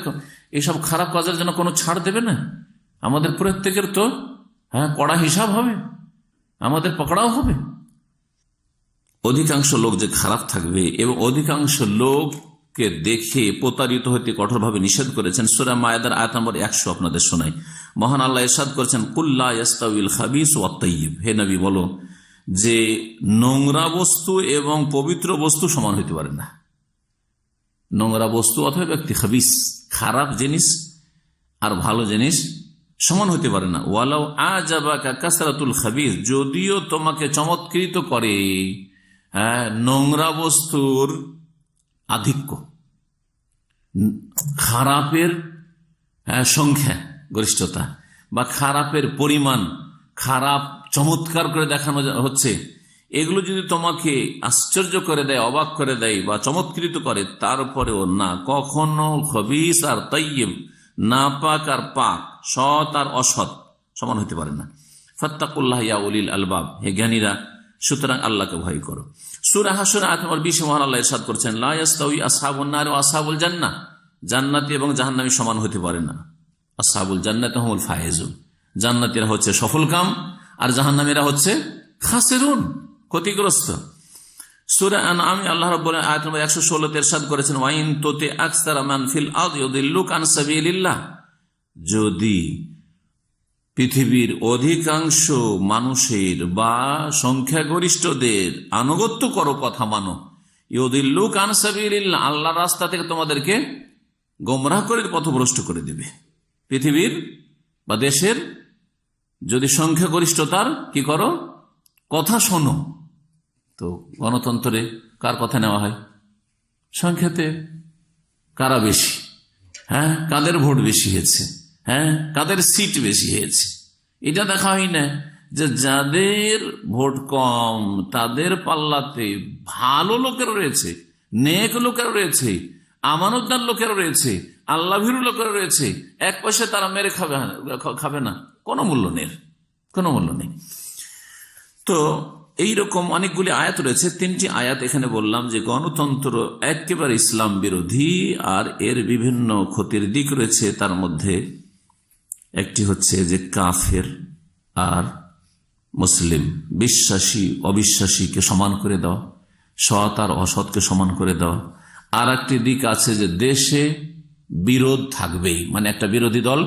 এইসব খারাপ কাজের জন্য কোনো ছাড় দেবে না, আমাদের প্রত্যেকের তো কড়া হিসাব হবে, আমাদের পকড়াও হবে। অধিকাংশ লোক যে খারাপ থাকবে এবং অধিকাংশ লোককে দেখে প্রতারিত হতে কঠোরভাবে নিষেধ করেছেন। সূরা মায়েদার আয়াত নম্বর 100 আপনাদের শোনাই। মহান আল্লাহ ইরশাদ করেছেন, কুল লা ইয়াস্তাউইল খাবিস ওয়াত তাইয়্যিব। হে নবী বলো যে নোংরা বস্তু এবং পবিত্র বস্তু সমান হইতে পারে না। নোংরা বস্তু অথবা ব্যক্তি, খাবিস খারাপ জিনিস আর ভালো জিনিস সমান হতে পারে না। ওয়ালাউ আজাবাকা কাসরাতুল খাবিস, যদিও তোমাকে চমৎকৃত করে নোংরা বস্তুর আধিক্য, খারাপের সংখ্যা গরিষ্ঠতা বা খারাপের পরিমাণ, খারাপ চমৎকার করে দেখানো হচ্ছে, এগুলো যদি তোমাকে আশ্চর্য করে দেয়, অবাক করে দেয় বা চমৎকৃত করে, তারপরেও না, কখনো খবিস আর তাইয়্যিব, নাপাক আর পাক, সৎ আর অসৎ সমান হতে পারে না। ফাত্তাকুল্লাহ ইয়া উলিল আলবাব, হে জ্ঞানীরা, সুতরাং আল্লাহকে ভয় করো। সূরা হাশর আয়াত নম্বর 20 মহান আল্লাহ ইরশাদ করছেন, লা ইয়াস্তাউই আসহাবুন নার ওয়া আসহাবুল জান্নাহ, জান্নাতি এবং জাহান্নামী সমান হতে পারে না। আসহাবুল জান্নাতি হুমুল ফায়েজুন, জান্নাতীরা হচ্ছে সফলকাম আর জাহান্নামীরা হচ্ছে খাসিরুন, ক্ষতিগ্রস্ত। সূরা আনআম আল্লাহ রাব্বুল আয়াত নম্বর 116 তে ইরশাদ করেছেন, ওয়াইন তুতি আকসারা মান ফিল আরদি ইউদিল্লুকা আন সাবিলিল্লাহ, যদি পৃথিবীর অধিকাংশ মানুষের বা সংখ্যাগরিষ্ঠদের আনুগত্য করো, কথা মানো, ইউদিল্লুকা আন সাবিলিল্লাহ, আল্লাহর রাস্তা থেকে তোমাদেরকে গোমরাহ করে পথভ্রষ্ট করে দেবে। পৃথিবীর বা দেশের যদি সংখ্যাগরিষ্ঠতার কি করো, কথা শোনো। তো গণতন্ত্রে কার কথা নেওয়া হয়? সংখ্যাতে কারা বেশি, কাদের ভোট বেশি হয়েছে, কাদের সিট বেশি হয়েছে, এটা দেখা হয় না যে যাদের ভোট কম তাদের পাল্লাতে ভালো লোকের রয়েছে, নেক লোকের রয়েছে, আমানতদার লোকের রয়েছে, আল্লাহ ভীরু লোকের রয়েছে, এক পয়সা তারা মেরে খাবে না, কোনো মূল্য নেই, কোনো মূল্য নেই। তো এইরকম অনেকগুলি আয়াত রয়েছে। 3টি আয়াত এখানে বললাম যে গণতন্ত্র একেবারে ইসলাম বিরোধী আর এর বিভিন্ন ক্ষতির দিক রয়েছে। তার মধ্যে একটি হচ্ছে যে কাফের আর মুসলিম, বিশ্বাসী অবিশ্বাসীকে সমান করে দেওয়া, সৎ আর অসৎকে সমান করে দেওয়া। আর একটি দিক আছে যে দেশে বিরোধ থাকবেই, মানে একটা বিরোধী দল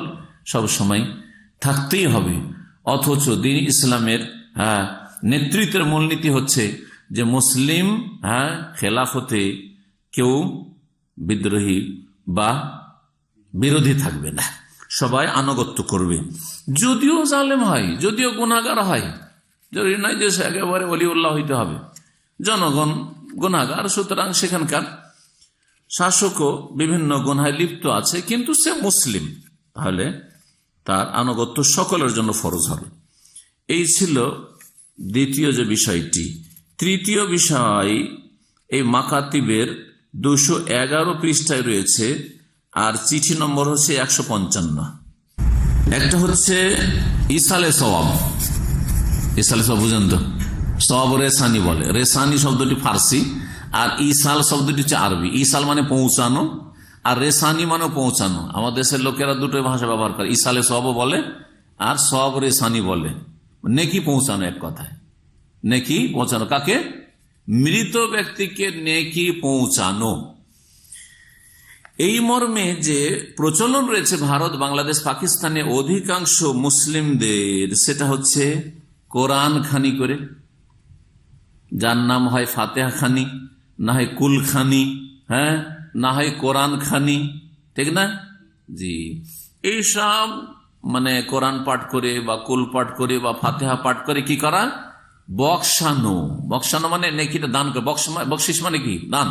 সব সময় থাকতেই হবে, অথচ দ্বীন ইসলামের নেতৃত্বের মূলনীতি হচ্ছে যে মুসলিম খেলাফতে কেউ বিদ্রোহী বা বিরোধী থাকবে না, সবাই আনুগত্য করবে, যদিও জালেম হয়, যদিও গুনাহগার হয়। জরুরি নয় যে সে একেবারে ওলিউল্লাহ হইতে হবে, জনগণ গুনাহগার, সুতরাং সেখানকার শাসকও বিভিন্ন গুনাহে লিপ্ত আছে, কিন্তু সে মুসলিম, তাহলে তার আনুগত্য সকলের জন্য ফরজ হবে। এই ছিল দ্বিতীয় যে বিষয়টি। তৃতীয় বিষয় এই মাকাতিবের 211 পৃষ্ঠায় রয়েছে, আর চিঠি নম্বর হচ্ছে 155। একটা হচ্ছে ইসালে সওয়াব। ইসালে সওয়াব বুঝেন তো? সওয়াব রেসানি বলে, রেসানি শব্দটি ফার্সি আর ইসাল শব্দটি হচ্ছে আরবি। ইসাল মানে পৌঁছানো আর রেসানি মানে পৌঁছানো। আমাদের দেশের লোকেরা দুটোই ভাষা ব্যবহার করে, ইসালে সওয়াব বলে আর সওয়াব রেসানি বলে। নেকি পৌঁছানো, এক কথায় নেকি পৌঁছানো। কাকে? মৃত ব্যক্তিকে নেকি পৌঁছানো। এই মর্মে যে প্রচলন রয়েছে ভারত, বাংলাদেশ, পাকিস্তানে অধিকাংশ মুসলিমদের, সেটা হচ্ছে কোরআন খানি করে, যার নাম হয় ফাতেহা খানি, না হয় কুল খানি, না হয় কোরআন খানি, ঠিক না? জি, এইসব মানে কোরআন পাঠ করে বা কুল পাঠ করে বা ফাতেহা পাঠ করে কি করা? বক্সানো। বক্সানো মানে নেকিটা দান করে, বকশিস মানে কি? দান।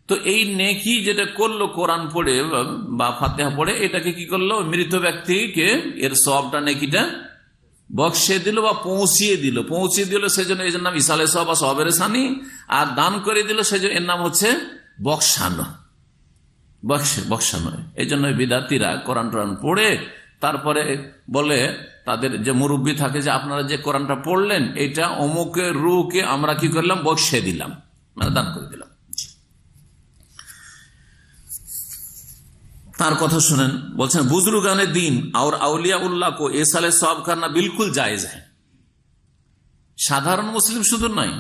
তো এই নেকি যেটা করলো কোরআন পড়ে বা ফাতেহা পড়ে, এটাকে কি করলো? মৃত ব্যক্তিকে এর সওয়াবটা নেকিটা বক্সে দিল বা পৌঁছিয়ে দিল। পৌঁছিয়ে দিল সেজন্য এর নাম ইসালে সওয়াব বা সওয়াবে রেসানি, আর দান করে দিল সেজন্য এর নাম হচ্ছে বক্সানো। বক্সানো। এই জন্য বিদ্যার্থীরা কোরআন টোরআন পড়ে তারপরে বলে, তাদের যে মুরব্বী থাকে, যে আপনারা যে কোরআনটা পড়লেন এটা অমুকের রুহকে আমরা কি করলাম? বক্সে দিলাম, মানে দান করে দিলাম। তার কথা শুনেন, বলছেন বুজরুগানে দিন और আউলিয়া উল্লাহ को ए साले सवाब करना बिल्कुल जायज है। সাধারণ মুসলিম শুধু নয়,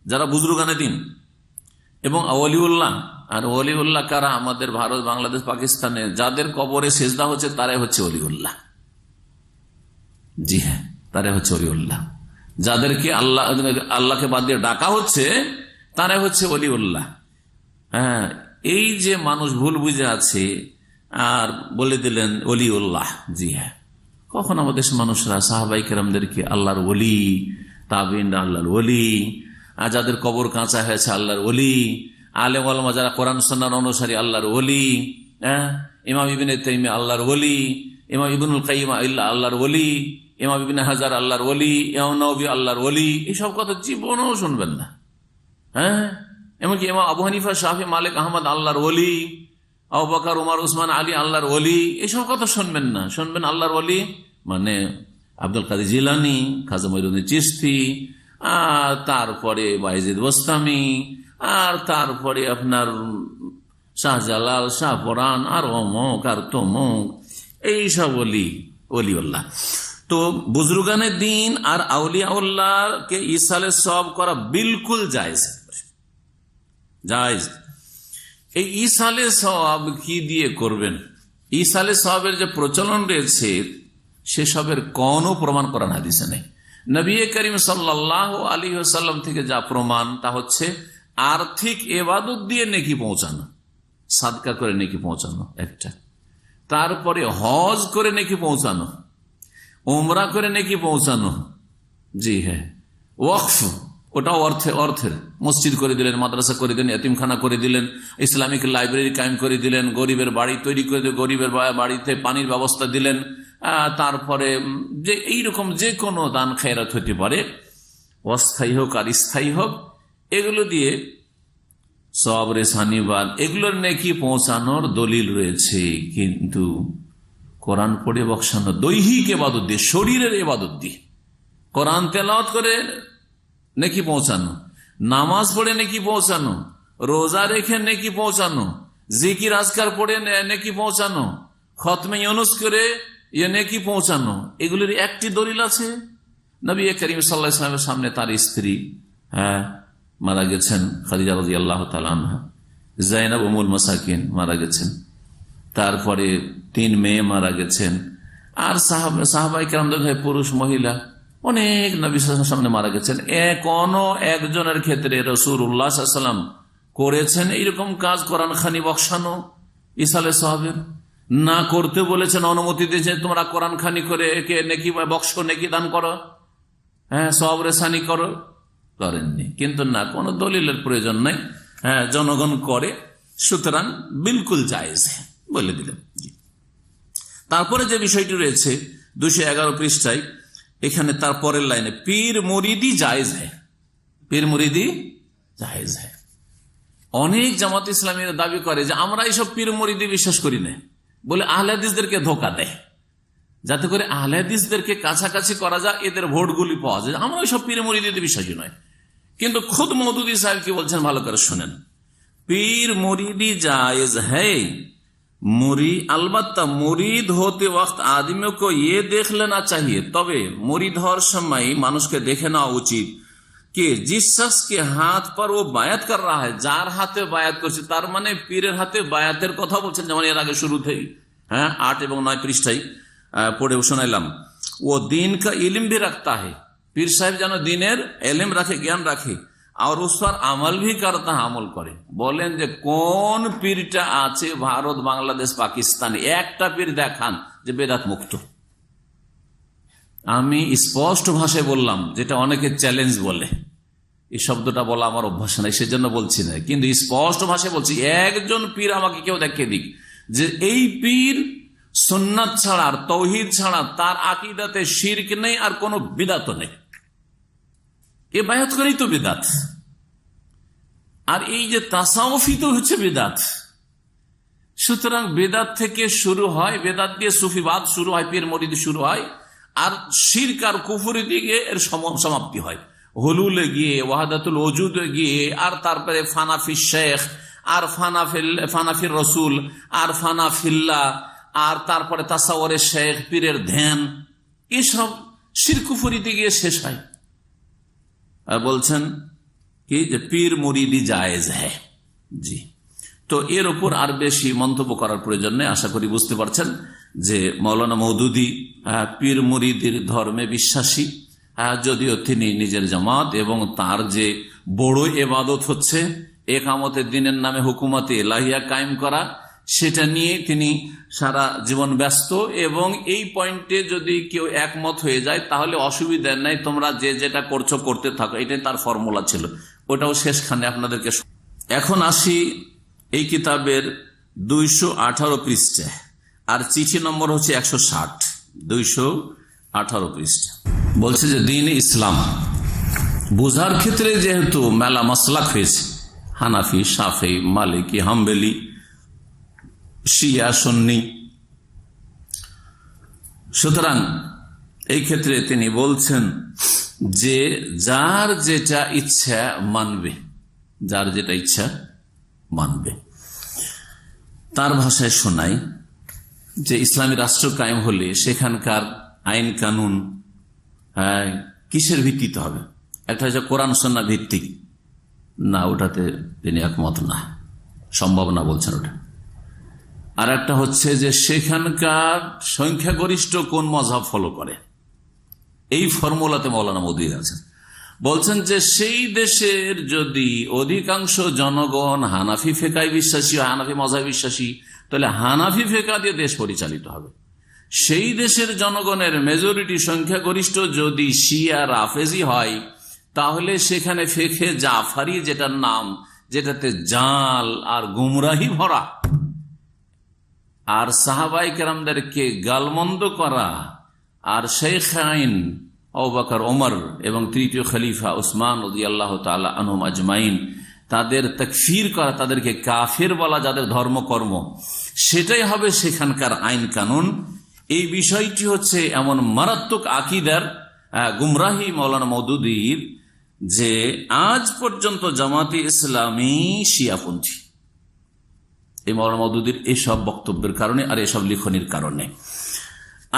যারা বুজরুগানে দিন এবং আউলিউল্লাহ, আর ওলিউল্লাহ কারা? আমাদের ভারত, বাংলাদেশ, পাকিস্তানে যাদের কবরে সেজদা হচ্ছে তারাই হচ্ছে ওলিউল্লাহ। জি হ্যাঁ, তারাই হচ্ছে ওলিউল্লাহ। যাদেরকে আল্লাহকে বাদ দিয়ে ডাকা হচ্ছে তারাই হচ্ছে ওলিউল্লাহ। হ্যাঁ, এই যে মানুষ ভুল বুঝে আছে আর বলে দিলেন ওলিউল্লাহ। জি হ্যাঁ, কখন আমাদের দেশের মানুষরা সাহাবাই কেরামদেরকে আল্লাহর ওলি, তাবিনরা আল্লাহর ওলি, যাদের কবর কাঁচা হয়েছে আল্লাহর ওলি, আলেম ওলামা যারা কোরআন সুন্নাহর অনুসারী আল্লাহর ওলি, ইমাম ইবনে তাইমিয়া আল্লাহর ওলি, ইমাম ইবনুল কাইয়িম আল্লাহর ওলি, ইমাম ইবনে হাজার আল্লাহর ওলি, ইমাম নবী আল্লাহর ওলি, এইসব কথা জীবনেও শুনবেন না। এমনকি ইমাম আবু হানিফা, শাফি, মালিক, আহমদ আল্লাহর ওলি, আবু বকর, উমর, উসমান, আলী আল্লাহর ওলি, এইসব কথা শুনবেন না। শুনবেন আল্লাহর ওলি মানে আব্দুল কাদের জিলানী, খাজা মঈনুদ্দিন চিশতি, আর তারপরে বায়েজিদ বোস্তামি, আর তারপরে আপনার শাহজালাল, শাহপরান, আর অমুক আর তমুক, এইসব ওলিউল্লাহ। তো বুজরুগানের দিন আর আউলিয়াউল্লাহকে ইসালে সওয়াব করা বিলকুল জায়েজ। এই ইসালে সওয়াব কি দিয়ে করবেন? ইসালে সওয়াবের যে প্রচলন রয়েছে সেসবের কোনো প্রমাণ কোরআন হাদিসে নেই। নবী করিম সাল্লাল্লাহু আলাইহি ওয়াসাল্লাম থেকে যা প্রমাণ তা হচ্ছে আর্থিক ইবাদত দিয়ে নেকি পৌঁছানো, সাদকা করে নেকি পৌঁছানো একটা, তারপরে হজ করে নেকি পৌঁছানো, উমরা করে নেকি পৌঁছানো। জি হ্যাঁ, ওয়াকফ, ওটাও অর্থের, মসজিদ করে দিলেন, মাদ্রাসা করে দিলেন, এতিমখানা করে দিলেন, ইসলামিক লাইব্রেরি কায়েম করে দিলেন, গরিবের বাড়ি তৈরি করে দিলেন, গরিবের বাড়িতে পানির ব্যবস্থা দিলেন, তারপরে যে এইরকম যে কোনো দান খেরাত হতে পারে, অস্থায়ী হোক আর স্থায়ী হোক, এগুলো দিয়ে সওয়াব রেসানিবাদ এগুলোর নেকি পৌঁছানোর দলিল রয়েছে। কিন্তু কোরআন পড়ে বক্সানো, দৈহিক ইবাদত দিয়ে, শরীরের ইবাদত দিয়ে, কোরআন তেলাওয়াত করে নেকি পৌঁছানো, নামাজ পড়ে নেকি পৌঁছানো, রোজা রেখে নেকি পৌঁছানো, জিকির আজকার পড়ে নেকি পৌঁছানো, খতমে ইউনুস করে নেকি পৌঁছানো, এগুলির একটি দলিল আছে। নবী করিম সাল্লাল্লাহু আলাইহি ওয়াসাল্লামের সামনে তার স্ত্রী মারা গেছেন, খাদিজা রাদিয়াল্লাহু তাআলা আনহা, যায়েনব উম্মুল মাসাকিন মারা গেছেন, তারপরে 3 মেয়ে মারা গেছেন, আর সাহাবায়ে কেরামদের পুরুষ মহিলা অনেক নবী সাল্লাল্লাহু আলাইহি ওয়াসাল্লামের সামনে মারা গেছেন। কোন একজনের ক্ষেত্রে রাসূলুল্লাহ সাল্লাল্লাহু আলাইহি ওয়াসাল্লাম করেছেন এইরকম কাজ, কোরআন খানি বক্সানো ইসালে সওয়াবের? না করতে বলেছেন, অনুমতি দিয়েছেন তোমরা কোরআন খানি করে একে নেকি বক্স, নেকি দান করো, সওয়াব রেসানি করো, করেননি। কিন্তু না, কোনো দলিলের প্রয়োজন নাই, জনগণ করে, সুতরাং বিলকুল জায়েজ বলে দিলেন। তারপরে যে বিষয়টি রয়েছে 211 পৃষ্ঠায়, এখানে তার পরের লাইনে পীর মুরিদি জায়েজ হ্যায়, পীর মুরিদি জায়েজ হ্যায়। অনেক জামাত ইসলামীরা দাবি করে যে আমরা এইসব পীর মুরিদি বিশ্বাস করি না, বলে আহলে হাদিসদেরকে ধোঁকা দেয়, যাতে করে আহলে হাদিসদেরকে কাছাকাছি করা যায়, এদের ভোটগুলি পাওয়া যায়। আমরা ওইসব পীর মুরিদিতে বিশ্বাসী নয়। কিন্তু খুদ মওদুদি সাহেব কি বলছেন ভালো করে শুনেন। পীর মুরিদি জায়েজ হ্যায়, अलबत्ता मुरीद होते वक्त आदमियों को ये देख लेना चाहिए, तबे मुरीद हर समय मानुष के देखे ना उचित कि जिस शख्स के हाथ पर वो बायात कर रहा है, जार हाथे बायात करছে, তার মানে পীরের হাতে বায়াতের কথা বলছেন, যেমন এর আগে শুরুতেই 8 এবং 9 পৃষ্ঠায় পড়ে শোনাইলাম। वो दीन का इल्म भी रखता है, পীর সাহেব যেন দিনের ইলম রাখে, জ্ঞান রাখে, আর उस पर আমল भी करता है, আমল করে। বলেন যে কোন পীরটা আছে ভারত, বাংলাদেশ, পাকিস্তান, একটা পীর দেখান যে বেদাত মুক্ত। আমি স্পষ্ট ভাষায় বললাম, যেটা অনেকে চ্যালেঞ্জ বলে, এই শব্দটা বলা আমার অভ্যাস নাই, সেজন্য বলছি না, কিন্তু স্পষ্ট ভাষায় বলছি, একজন পীর আমাকে কেউ দেখিয়ে দিক যে এই পীর সুন্নাত ছাড়া আর তাওহীদ ছাড়া তার আকীদাতে শিরক নেই আর কোনো বিদআত নেই। এ বায়াত করেই তো বিদআত। আর এই যে তাসাউফি তো হচ্ছে বিদআত। সুতরাং বেদাত থেকে শুরু হয়, বেদাত দিয়ে সুফিবাদ শুরু হয়, পীর মুরিদি শুরু হয়, আর শিরক আর কুফরি দিকে এর সমাপ্তি হয়। হুলুলে গিয়ে, ওয়াহাদাতুল ওজুদে গিয়ে, আর তারপরে ফানাফি শেখ, আর ফানাফির রসুল, আর ফানাফিল্লাহ, আর তারপরে তাসাওয়ারে শেখ, পীরের ধ্যান, এসব শিরক কুফরিতে গিয়ে শেষ হয়। আর বলছেন কি যে পীর মুরিদি জায়েজ হ্যায়। জি, তো এর উপর আর বেশি মন্তব্য করার প্রয়োজন নেই। আশা করি বুঝতে পারছেন যে মৌলানা মওদুদি পীর মুরিদির ধর্মে বিশ্বাসী, যদিও তিনি নিজের জামাত এবং তার যে বড় ইবাদত হচ্ছে একামতের দিনের নামে হুকুমতে ইলাহিয়া কায়েম করা, সেটা নিয়ে তিনি সারা জীবন ব্যস্ত। এবং এই পয়েন্টে যদি কেউ একমত হয়ে যায় তাহলে অসুবিধা নাই, তোমরা যে যেটা করছো করতে থাকো, এটাই তার ফর্মুলা ছিল। ওটাও শেষখানে আপনাদেরকে। এখন আসি এই কিতাবের 218 পৃষ্ঠা, আর চিঠি নম্বর হচ্ছে 160, 218 পৃষ্ঠা। বলছে যে দ্বীন ইসলাম বোঝার ক্ষেত্রে যেহেতু মেলা মাসলাক হয়েছে, হানাফি, শাফি, মালিকি, হাম্বলি, শিয়া, সুন্নি, সুতরাং এই ক্ষেত্রে তিনি বলছেন যে যার যেটা ইচ্ছা মানবে, যার যেটা ইচ্ছা মানবে। তার ভাষায় শোনাই যে ইসলামী রাষ্ট্র কায়েম হলে সেখানকার আইন কানুন কিসের ভিত্তিতে হবে? একটা হচ্ছে কোরআন সুন্নাহ ভিত্তিক, না ওটাতে তিনি একমত না, সম্ভব না বলছেন ওটা। আর একটা হচ্ছে যে সেখানকার সংখ্যাগরিষ্ঠ কোন মযহাব ফলো করে, এই ফর্মুলাতে মৌলানা মওদুদী আছেন। বলছেন যে সেই দেশের যদি অধিকাংশ জনগণ হানাফি ফিকহে বিশ্বাসী, হানাফি মযহাবে বিশ্বাসী, তাহলে হানাফি ফিকহ দিয়ে দেশ পরিচালিত হবে। সেই দেশের জনগণের মেজরিটি সংখ্যাগরিষ্ঠ যদি শিয়া রাফেজি হয়, তাহলে সেখানে ফিকহে জাফরি, যেটার নাম, যেটাতে জাল আর গুমরাহি ভরা, আর সাহাবায়ে কেরামদেরকে গালমন্দ করা, আর শাইখাইন আবু বকর, ওমর এবং তৃতীয় খলিফা উসমান রাদিয়াল্লাহু তাআলা আনহুম আজমাইন, তাদের তাকফির করা, তাদেরকে কাফের বলা, যাদের ধর্মকর্ম, সেটাই হবে সেখানকার আইন কানুন। এই বিষয়টি হচ্ছে এমন মারাত্মক আকীদার গুমরাহি মৌলানা মওদুদীর যে আজ পর্যন্ত জামাতে ইসলামী শিয়াপন্থী, এই মৌলানা মওদুদীর এইসব বক্তব্যের কারণে আর এসব লিখনির কারণে।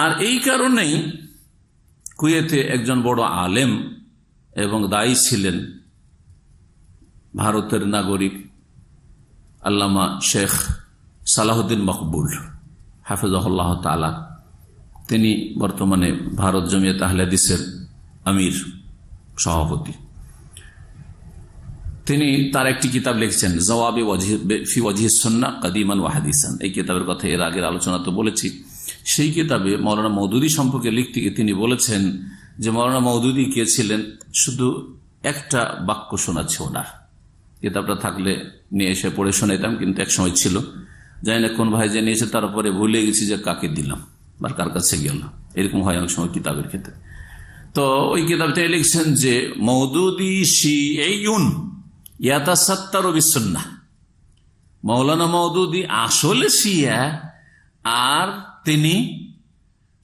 আর এই কারণেই কুয়েতে একজন বড় আলেম এবং দায়ী ছিলেন ভারতের নাগরিক আল্লামা শেখ সালাহুদ্দিন মকবুল হাফিজাহুল্লাহ তাআলা। তিনি বর্তমানে ভারত জমিয়ত আহলে হাদিসের আমির, সভাপতি। তিনি তার একটি কিতাব লিখছেন জওয়াবে ফি ওয়াজহিস সুন্নাহ কাদিমান ওয়া হাদিসান। এই কিতাবের কথা এর আগের আলোচনা তো বলেছি। সেই কিতাবে মৌলানা মওদুদী সম্পর্কে লিখতে গিয়ে তিনি বলেছেন যে মৌলানা মওদুদী কে ছিলেন, শুধু একটা বাক্য শোনাচ্ছে ওনার। কিতাবটা থাকলে নিয়ে এসে পড়ে শোনাইতাম, কিন্তু এক সময় ছিল, জানি না কোন ভাই যে নিয়েছে, তারপরে ভুলে গেছি যে কাকে দিলাম বা কার কাছে গেল, এরকম হয় অনেক সময় কিতাবের ক্ষেত্রে। তো ওই কিতাবটা লিখছেন যে মওদুদী শিইউন ইয়াতাসাত্তারু বিসুন্নাহ, মৌলানা মওদুদী আসলে শিয়া, আর তিনি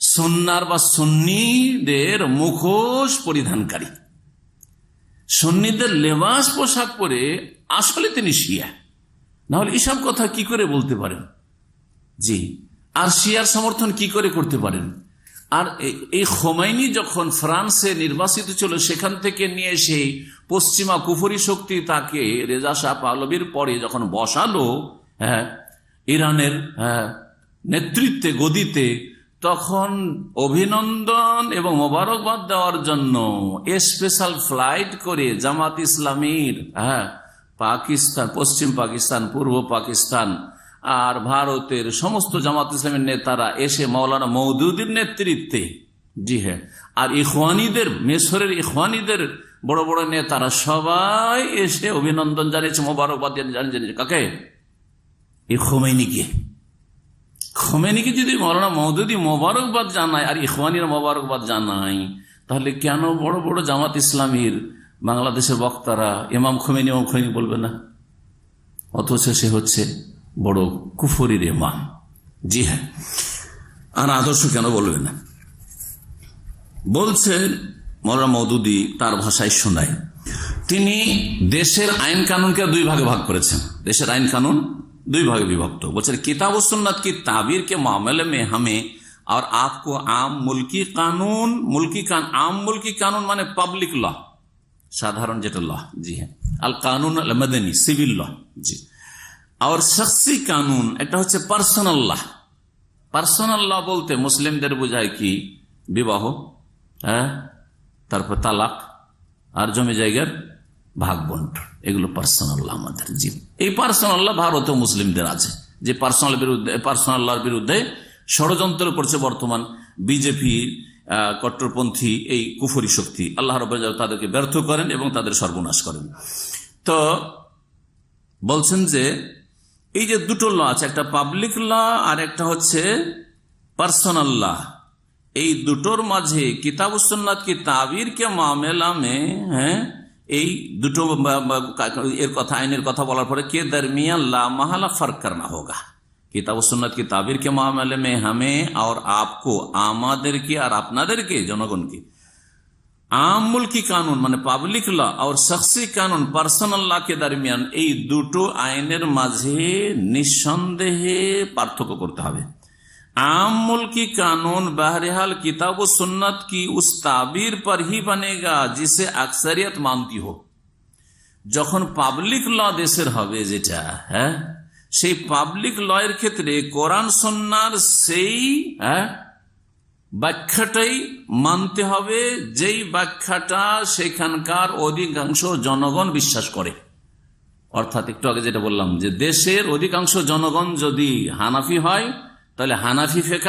সুন্নার বা সুন্নিদের মুখোশ পরিধানকারী, সুন্নিদের লেবাস পোশাক পরে আসলে তিনি শিয়া। না হলে এসব কথা কি করে বলতে পারেন? জি, আর শিয়ার সমর্থন কি করে করতে পারেন? আর এই খোমাইনি যখন ফ্রান্সে নির্বাসিত ছিল, সেখান থেকে নিয়ে এসে পশ্চিমা কুফরি শক্তি তাকে রেজা শাহ পাহলভীর পরে যখন বসালো ইরানের নেতৃত্বে, গদিতে, তখন অভিনন্দন এবং মোবারকবাদ দেওয়ার জন্য স্পেশাল ফ্লাইট করে জামাত ইসলামীর পাকিস্তান, পশ্চিম পাকিস্তান, পূর্ব পাকিস্তান আর ভারতের সমস্ত জামাত ইসলামের নেতারা এসে মৌলানা মওদুদীর নেতৃত্বে, জি হ্যাঁ, আর ইখওয়ানীদের, মিশরের ইখওয়ানীদের বড় বড় নেতারা সবাই এসে অভিনন্দন জানিয়েছে, মোবারকবাদ জানিয়েছে। কাকে? এই খোমেনিকে। খোমেনিকে যদি মৌলানা মওদুদী মোবারকবাদ জানায় আর ইখওয়ানীরা মোবারকবাদ জানায়, তাহলে কেন বড় বড় জামাত ইসলামীর বাংলাদেশের বক্তারা ইমাম খোমেনি বলবে না? অথচ সে হচ্ছে বড় কুফরির ইমাম। জি হ্যাঁ, আর আদর্শ কেন বলবে না? বলছেন মৌলানা মওদুদী, তার ভাষায় শোনায়, তিনি দেশের আইন কানুনকে দুই ভাগে ভাগ করেছেন। দেশের আইন কানুন দুই ভাগে বিভক্ত। বলছেন किताब और सुन्नत की ताबीर के मामले में हमें और आपको आम मुल्की कानून, आम मुल्की कानून माने पब्लिक लॉ, साधारण जेटा लॉ, जी है, अल कानून अल मदनी, सिविल लॉ, जी, और शख्सी कानून একটা হচ্ছে পার্সোনাল ল। পার্সোনাল ল বলতে মুসলিমদের বোঝায় কি? বিবাহ, তারপর তালাক আর জমি জায়গার ভাগ বন্টন, এগুলো পার্সোনাল ল আমাদের। জি, এই পার্সোনাল ল ভারতে মুসলিমদের আছে, যে পার্সোনাল বিরুদ্ধে ষড়যন্ত্র করছে বর্তমান বিজেপি কট্টরপন্থী এই কুফরি শক্তি। আল্লাহ রাব্বুল আলামিন তাদেরকে ব্যর্থ করেন এবং তাদের সর্বনাশ করেন। তো বলছেন যে এই যে দুটো ল আছে, একটা পাবলিক ল আর একটা হচ্ছে পার্সোনাল ল, এই দুটোর মাঝে কিতাব ও সুন্নাত কি তাবির কে মামলা মে এই দুটো এর কথা আইনের কথা বলার পরে কে দরমিয়ান লা মাহালা फर्क करना होगा। किताब व सुन्नत की ताबीर के मामले में हमें और आपको, आमादेर की और आपनादेर के जनगण की, आम मुल्की कानून माने पब्लिक ल और शख्सी कानून पार्सोनाल ल के दरमियान এই দুটো আইনের মাঝে নিঃসন্দেহে পার্থক্য করতে হবে। आम मुल्की कानून बहरहाल किताब व सुन्नत की उस ताबीर पर ही बनेगा जिसे अक्सरियत मानती हो। যখন পাবলিক ল দেশের হবে যেটা, সেই পাবলিক লয়ের ক্ষেত্রে কোরআন সুন্নাহর সেই ব্যাখ্যাটাই মানতে হবে যেই ব্যাখ্যাটা সেখানকার অধিকাংশ জনগণ বিশ্বাস করে। অর্থাৎ একটু আগে যেটা বললাম যে দেশের অধিকাংশ জনগণ যদি হানাফি হয় তাহলে হানাফি ফিকহ,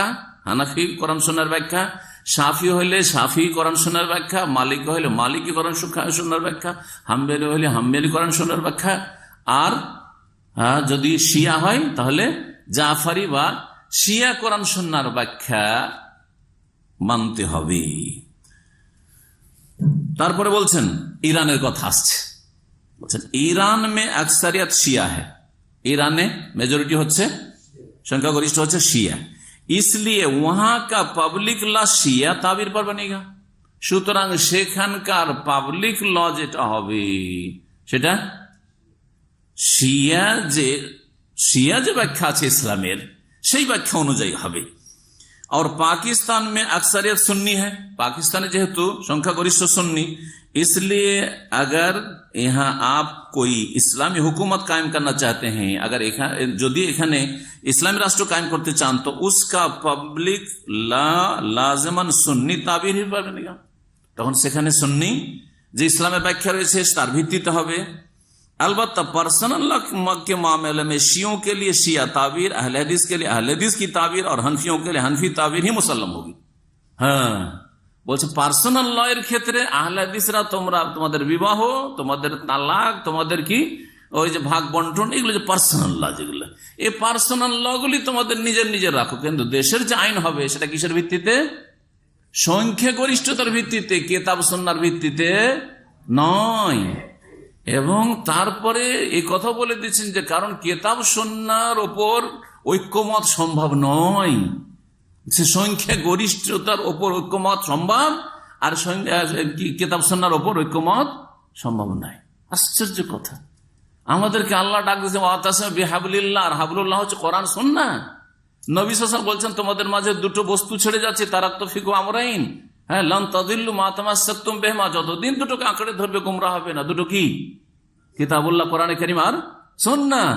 হানাফি কোরআন সুন্নাহর ব্যাখ্যা, শাফি হইলে শাফি কোরআন সুন্নাহর ব্যাখ্যা, মালিক হইলে মালিকি কোরআন সুন্নাহর ব্যাখ্যা, হাম্বলি হইলে হাম্বলি কোরআন সুন্নাহর ব্যাখ্যা, আর যদি শিয়া হয় তাহলে জাফরি বা শিয়া কোরআন সুন্নাহর ব্যাখ্যা মানতে হবে। তারপরে বলছেন ইরানের কথা আসছে, বলছেন ইরান মে আকসারিয়ত শিয়া হ্যায়, ইরানে মেজরিটি হচ্ছে, সংখ্যাগরিষ্ঠ হচ্ছে শিয়া, इसलिए वहां का पब्लिक लॉ शिया ताबीर पर बनेगा। সুতরাং সেখানকার পাবলিক ল যেটা হবে সেটা শিয়া যে ব্যাখ্যা আছে ইসলামের সেই ব্যাখ্যা অনুযায়ী হবে। और पाकिस्तान में अक्सरियत सुन्नी है, पाकिस्तान जेहेतु संख्यागरिष्ठ सुन्नी, इसलिए अगर यहाँ आप कोई इस्लामी हुकूमत कायम करना चाहते हैं, अगर यदि एखाने इस्लामी राष्ट्र कायम करते चान तो उसका पब्लिक लाजमन सुन्नी ताबीर ही बनेगा। তখন সেখানে সুন্নি যে ইসলামের ব্যাখ্যা রয়েছে তার ভিত্তিতে হবে। अलबत्ता पर्सनल के मामले में शियों के लिए शिया ताबीर, अहले हदीस के लिए अहले हदीस की ताबीर और हनफियों के लिए हनफी ताबीर ही मुसल्लम होगी। हाँ বলছে পার্সোনাল ল এর ক্ষেত্রে আহলে হাদিসরা তোমাদের বিবাহ, তোমাদের তালাক, তোমাদের কি ওই যে ভাগ বন্টন, এগুলো যে পার্সোনাল ল, যেগুলো এই পার্সোনাল ল গুলি তোমাদের নিজের রাখো, কিন্তু দেশের যে আইন হবে সেটা কিসের ভিত্তিতে? সংখ্যাগরিষ্ঠতার ভিত্তিতে, কিতাব সুন্নাহর ভিত্তিতে নয়। এবং তারপরে এই কথা বলে দিচ্ছেন যে কারণ কিতাব সুন্নাহর ওপর ঐক্যমত সম্ভব নয়, সে সংখ্যাগরিষ্ঠতার ওপর ঐক্যমত সম্ভব আর কিতাব সুন্নাহর ওপর ঐক্যমত সম্ভব নয়। আশ্চর্য কথা, আমাদেরকে আল্লাহ ডাক দিয়েছে ওয়াতাসিমু বিহাবলিল্লাহ, আর হাবলুল্লাহ হচ্ছে কোরআন সুন্নাহ। নবী সাল্লাল্লাহু আলাইহি ওয়াসাল্লাম বলছেন তোমাদের মাঝে দুটো বস্তু ছেড়ে যাচ্ছে, তারাক্তু ফিকুম আমরাইন, লান তাদিল্লু মা তামাসসাকতুম বিহিমা, যতদিন দুটোকে আঁকড়ে ধরবে গোমরা হবে না। দুটো কি? কিতাবুল্লাহ কোরআনে কারীম আর সুন্নাহ।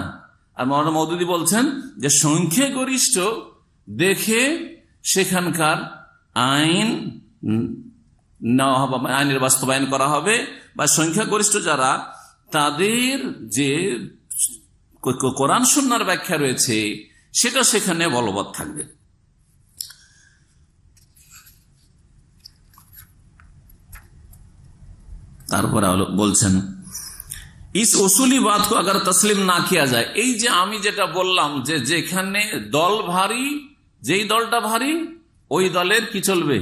আর মাওলানা মওদুদী বলছেন যে সংখ্যাগরিষ্ঠ দেখে সেখানকার আইন নেওয়া হবে, আইনের বাস্তবায়ন করা হবে, বা সংখ্যাগরিষ্ঠ যারা তাদের যে কোরআন সুন্নাহর ব্যাখ্যা রয়েছে সেটা সেখানে বলবৎ থাকবে। তারপরে বলছেন ইস উসুলি বাত কো আগার তসলিম না কিয়া যায়, এই যে আমি যেটা বললাম যে যেখানে দল ভারী, যেই দলটা ভারী ওই দলের কি চলবে?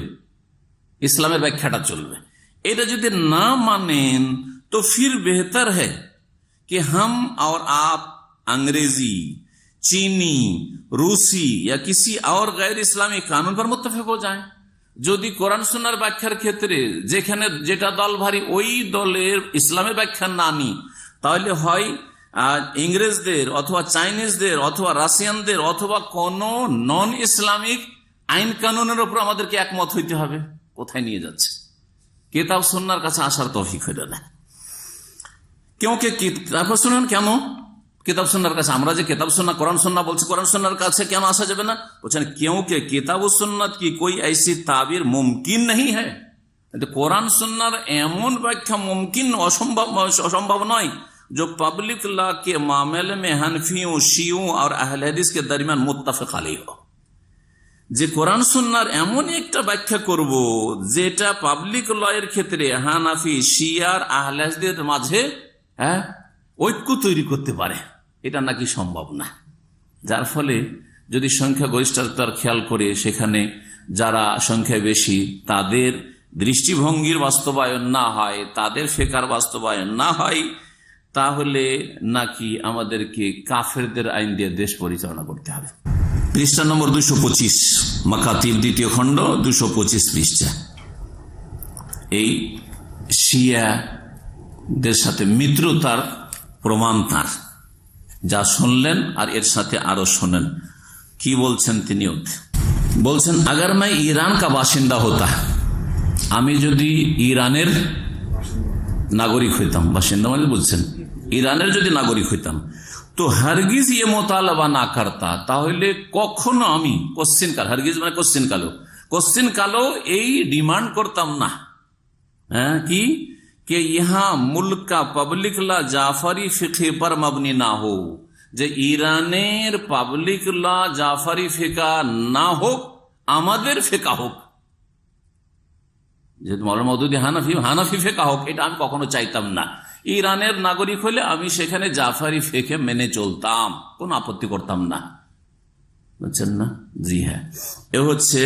ইসলামের ব্যাখ্যাটা চলবে। এটা যদি না মানেন তো ফির বেহতর है कि हम और आप अंग्रेजी, चीनी, रूसी या किसी और गैर इस्लामी कानून पर मुत्तफिक हो जाएं। যদি কোরআন সুন্নাহর ব্যাখ্যার ক্ষেত্রে যেখানে যেটা দল ভারী ওই দলের ইসলামের ব্যাখ্যা না নি, তাহলে হয় ইংরেজদের অথবা চাইনিজদের অথবা রাশিয়ানদের অথবা কোন নন ইসলামিক আইন কানুনের উপর আমাদেরকে একমত হইতে হবে। কোথায় নিয়ে যাচ্ছে? কিতাব সুন্নাহর কাছে আসার তৌফিক হইল না। তারপর শুনুন কেন किताब सुन्नाहर काছে, আমরা যে किताब सुन्नाह कुरान सुन्नाह বলছি, कुरान सुन्नाहर কাছে কেন আসা যাবে না? বলছেন क्योंकि किताब सुन्नत की कोई ऐसी ताबीर मुमकिन नहीं है। कुरान सुन्नाहर এমন ব্যাখ্যা মুমকিন অসম্ভব নয়, जो पब्लिक लॉ के मामले में हनफियों, शियों और अहले हदीस के दरमियान मुत्तफिक अलैह हो। যে কোরআন সুন্নাহর এমন একটা ব্যাখ্যা করব যেটা পাবলিক লয়ের ক্ষেত্রে হানাফি, শিয়ার, আহলে হাদিসদের মাঝে ঐক্য তৈরি করতে পারে, এটা নাকি সম্ভব না। যার ফলে যদি সংখ্যাগরিষ্ঠতার খেয়াল করে সেখানে যারা সংখ্যায় বেশি তাদের দৃষ্টিভঙ্গির বাস্তবায়ন না হয়, তাদের ফিকহের বাস্তবায়ন না হয়, তাহলে নাকি আমাদেরকে কাফেরদের আইন দিয়ে দেশ পরিচালনা করতে হবে। পৃষ্ঠা নম্বর 225, মাকাতিব দ্বিতীয় খণ্ড 225 পৃষ্ঠা। এই শিয়াদের সাথে মিত্রতার প্রমাণ তার, যা শুনলেন আর এর সাথে আরো শোনেন কি বলছেন। তিনি বলছেন, আগার मैं ईरान का বাসিন্দা হতা, আমি যদি ইরানের নাগরিক হইতাম, বাসিন্দা মানে বুঝছেন, ইরানের যদি নাগরিক হইতাম, তো হারগিজ ইয়ে মোতালাবা না করতা, তাহলে কখনো আমি কোশ্চিন কাল, হারগিজ মানে কোশ্চিন কালো এই ডিমান্ড করতাম না কি कि यहाँ मुल्क का पब्लिक ला जाफरी फिqh पर मबनी ना हो, যে ইরানের পাবলিক ল জাফরি ফিকা না হোক, আমাদের ফিকা হোক। যেহেতু মৌলানা মওদুদী হানাফি ফিকা হোক, এটা আমি কখনো চাইতাম না। ইরানের নাগরিক হলে আমি সেখানে জাফরি ফিকে মেনে চলতাম, কোন আপত্তি করতাম না। বুঝছেন না? জি হ্যাঁ, এ হচ্ছে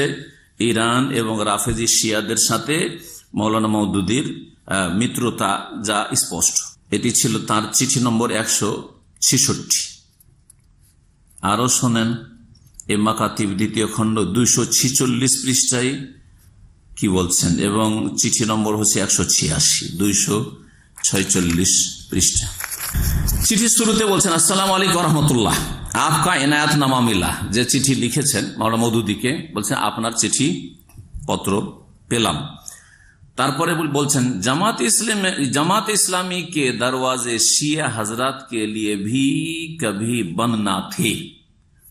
ইরান এবং রাফেজি শিয়াদের সাথে মৌলানা মওদুদীর মিত্রতা, যা স্পষ্ট। এটি ছিল তার চিঠি নম্বর 166। আরো শোনেন, এ মাকাতিব দ্বিতীয় খণ্ড 246 পৃষ্ঠায় কি বলছেন, এবং চিঠি নম্বর হচ্ছে 186, 246 পৃষ্ঠা। চিঠি শুরুতে বলছেন, আসসালামু আলাইকুম রহমতুল্লাহ, আপকা এনায়াতনামা মিলা। যে চিঠি লিখেছেন মওলানা মওদুদীকে, বলছেন আপনার চিঠি পত্র পেলাম। তারপরে বলছেন, जमात इस्लामी के दरवाजे शिया हजरत के लिए भी कभी बंद ना थे।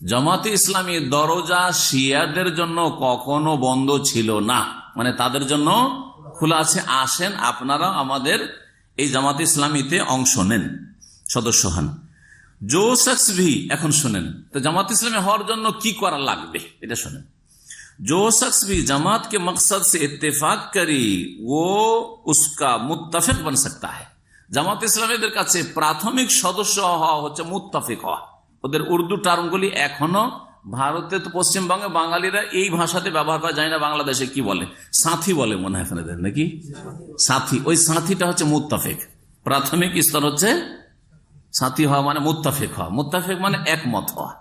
জামাতে ইসলামী দরজা শিয়াদের জন্য কখনো বন্ধ ছিল না, মানে তাদের জন্য খোলা আছে। আসেন আপনারা আমাদের এই জামাতে ইসলামীতে অংশ নেন, সদস্য হন। जो शख्स भी, এখন শুনেন তো জামাত ইসলামী হওয়ার জন্য কি করা লাগবে এটা শুনেন। जो शख्स भी जमात के मकसद से इत्तेफाक करी वो उसका मुत्तफिक बन सकता है। জামাত ইসলামীদের কাছে প্রাথমিক সদস্য হওয়া হচ্ছে মুত্তাফিক হওয়া। ওদের উর্দু টার্মগুলি এখনো ভারতে, তো পশ্চিমবঙ্গে বাঙালিরা এই ভাষাতে ব্যবহার করা যায় না। বাংলাদেশে কি বলে? সাথী বলে মনে হয় আপনাদের, নাকি? সাথী, ওই সাথীটা হচ্ছে মুত্তাফিক। প্রাথমিক স্তর হচ্ছে সাথী হওয়া, মানে মুত্তাফিক হওয়া। মুত্তাফিক মানে একমত হওয়া।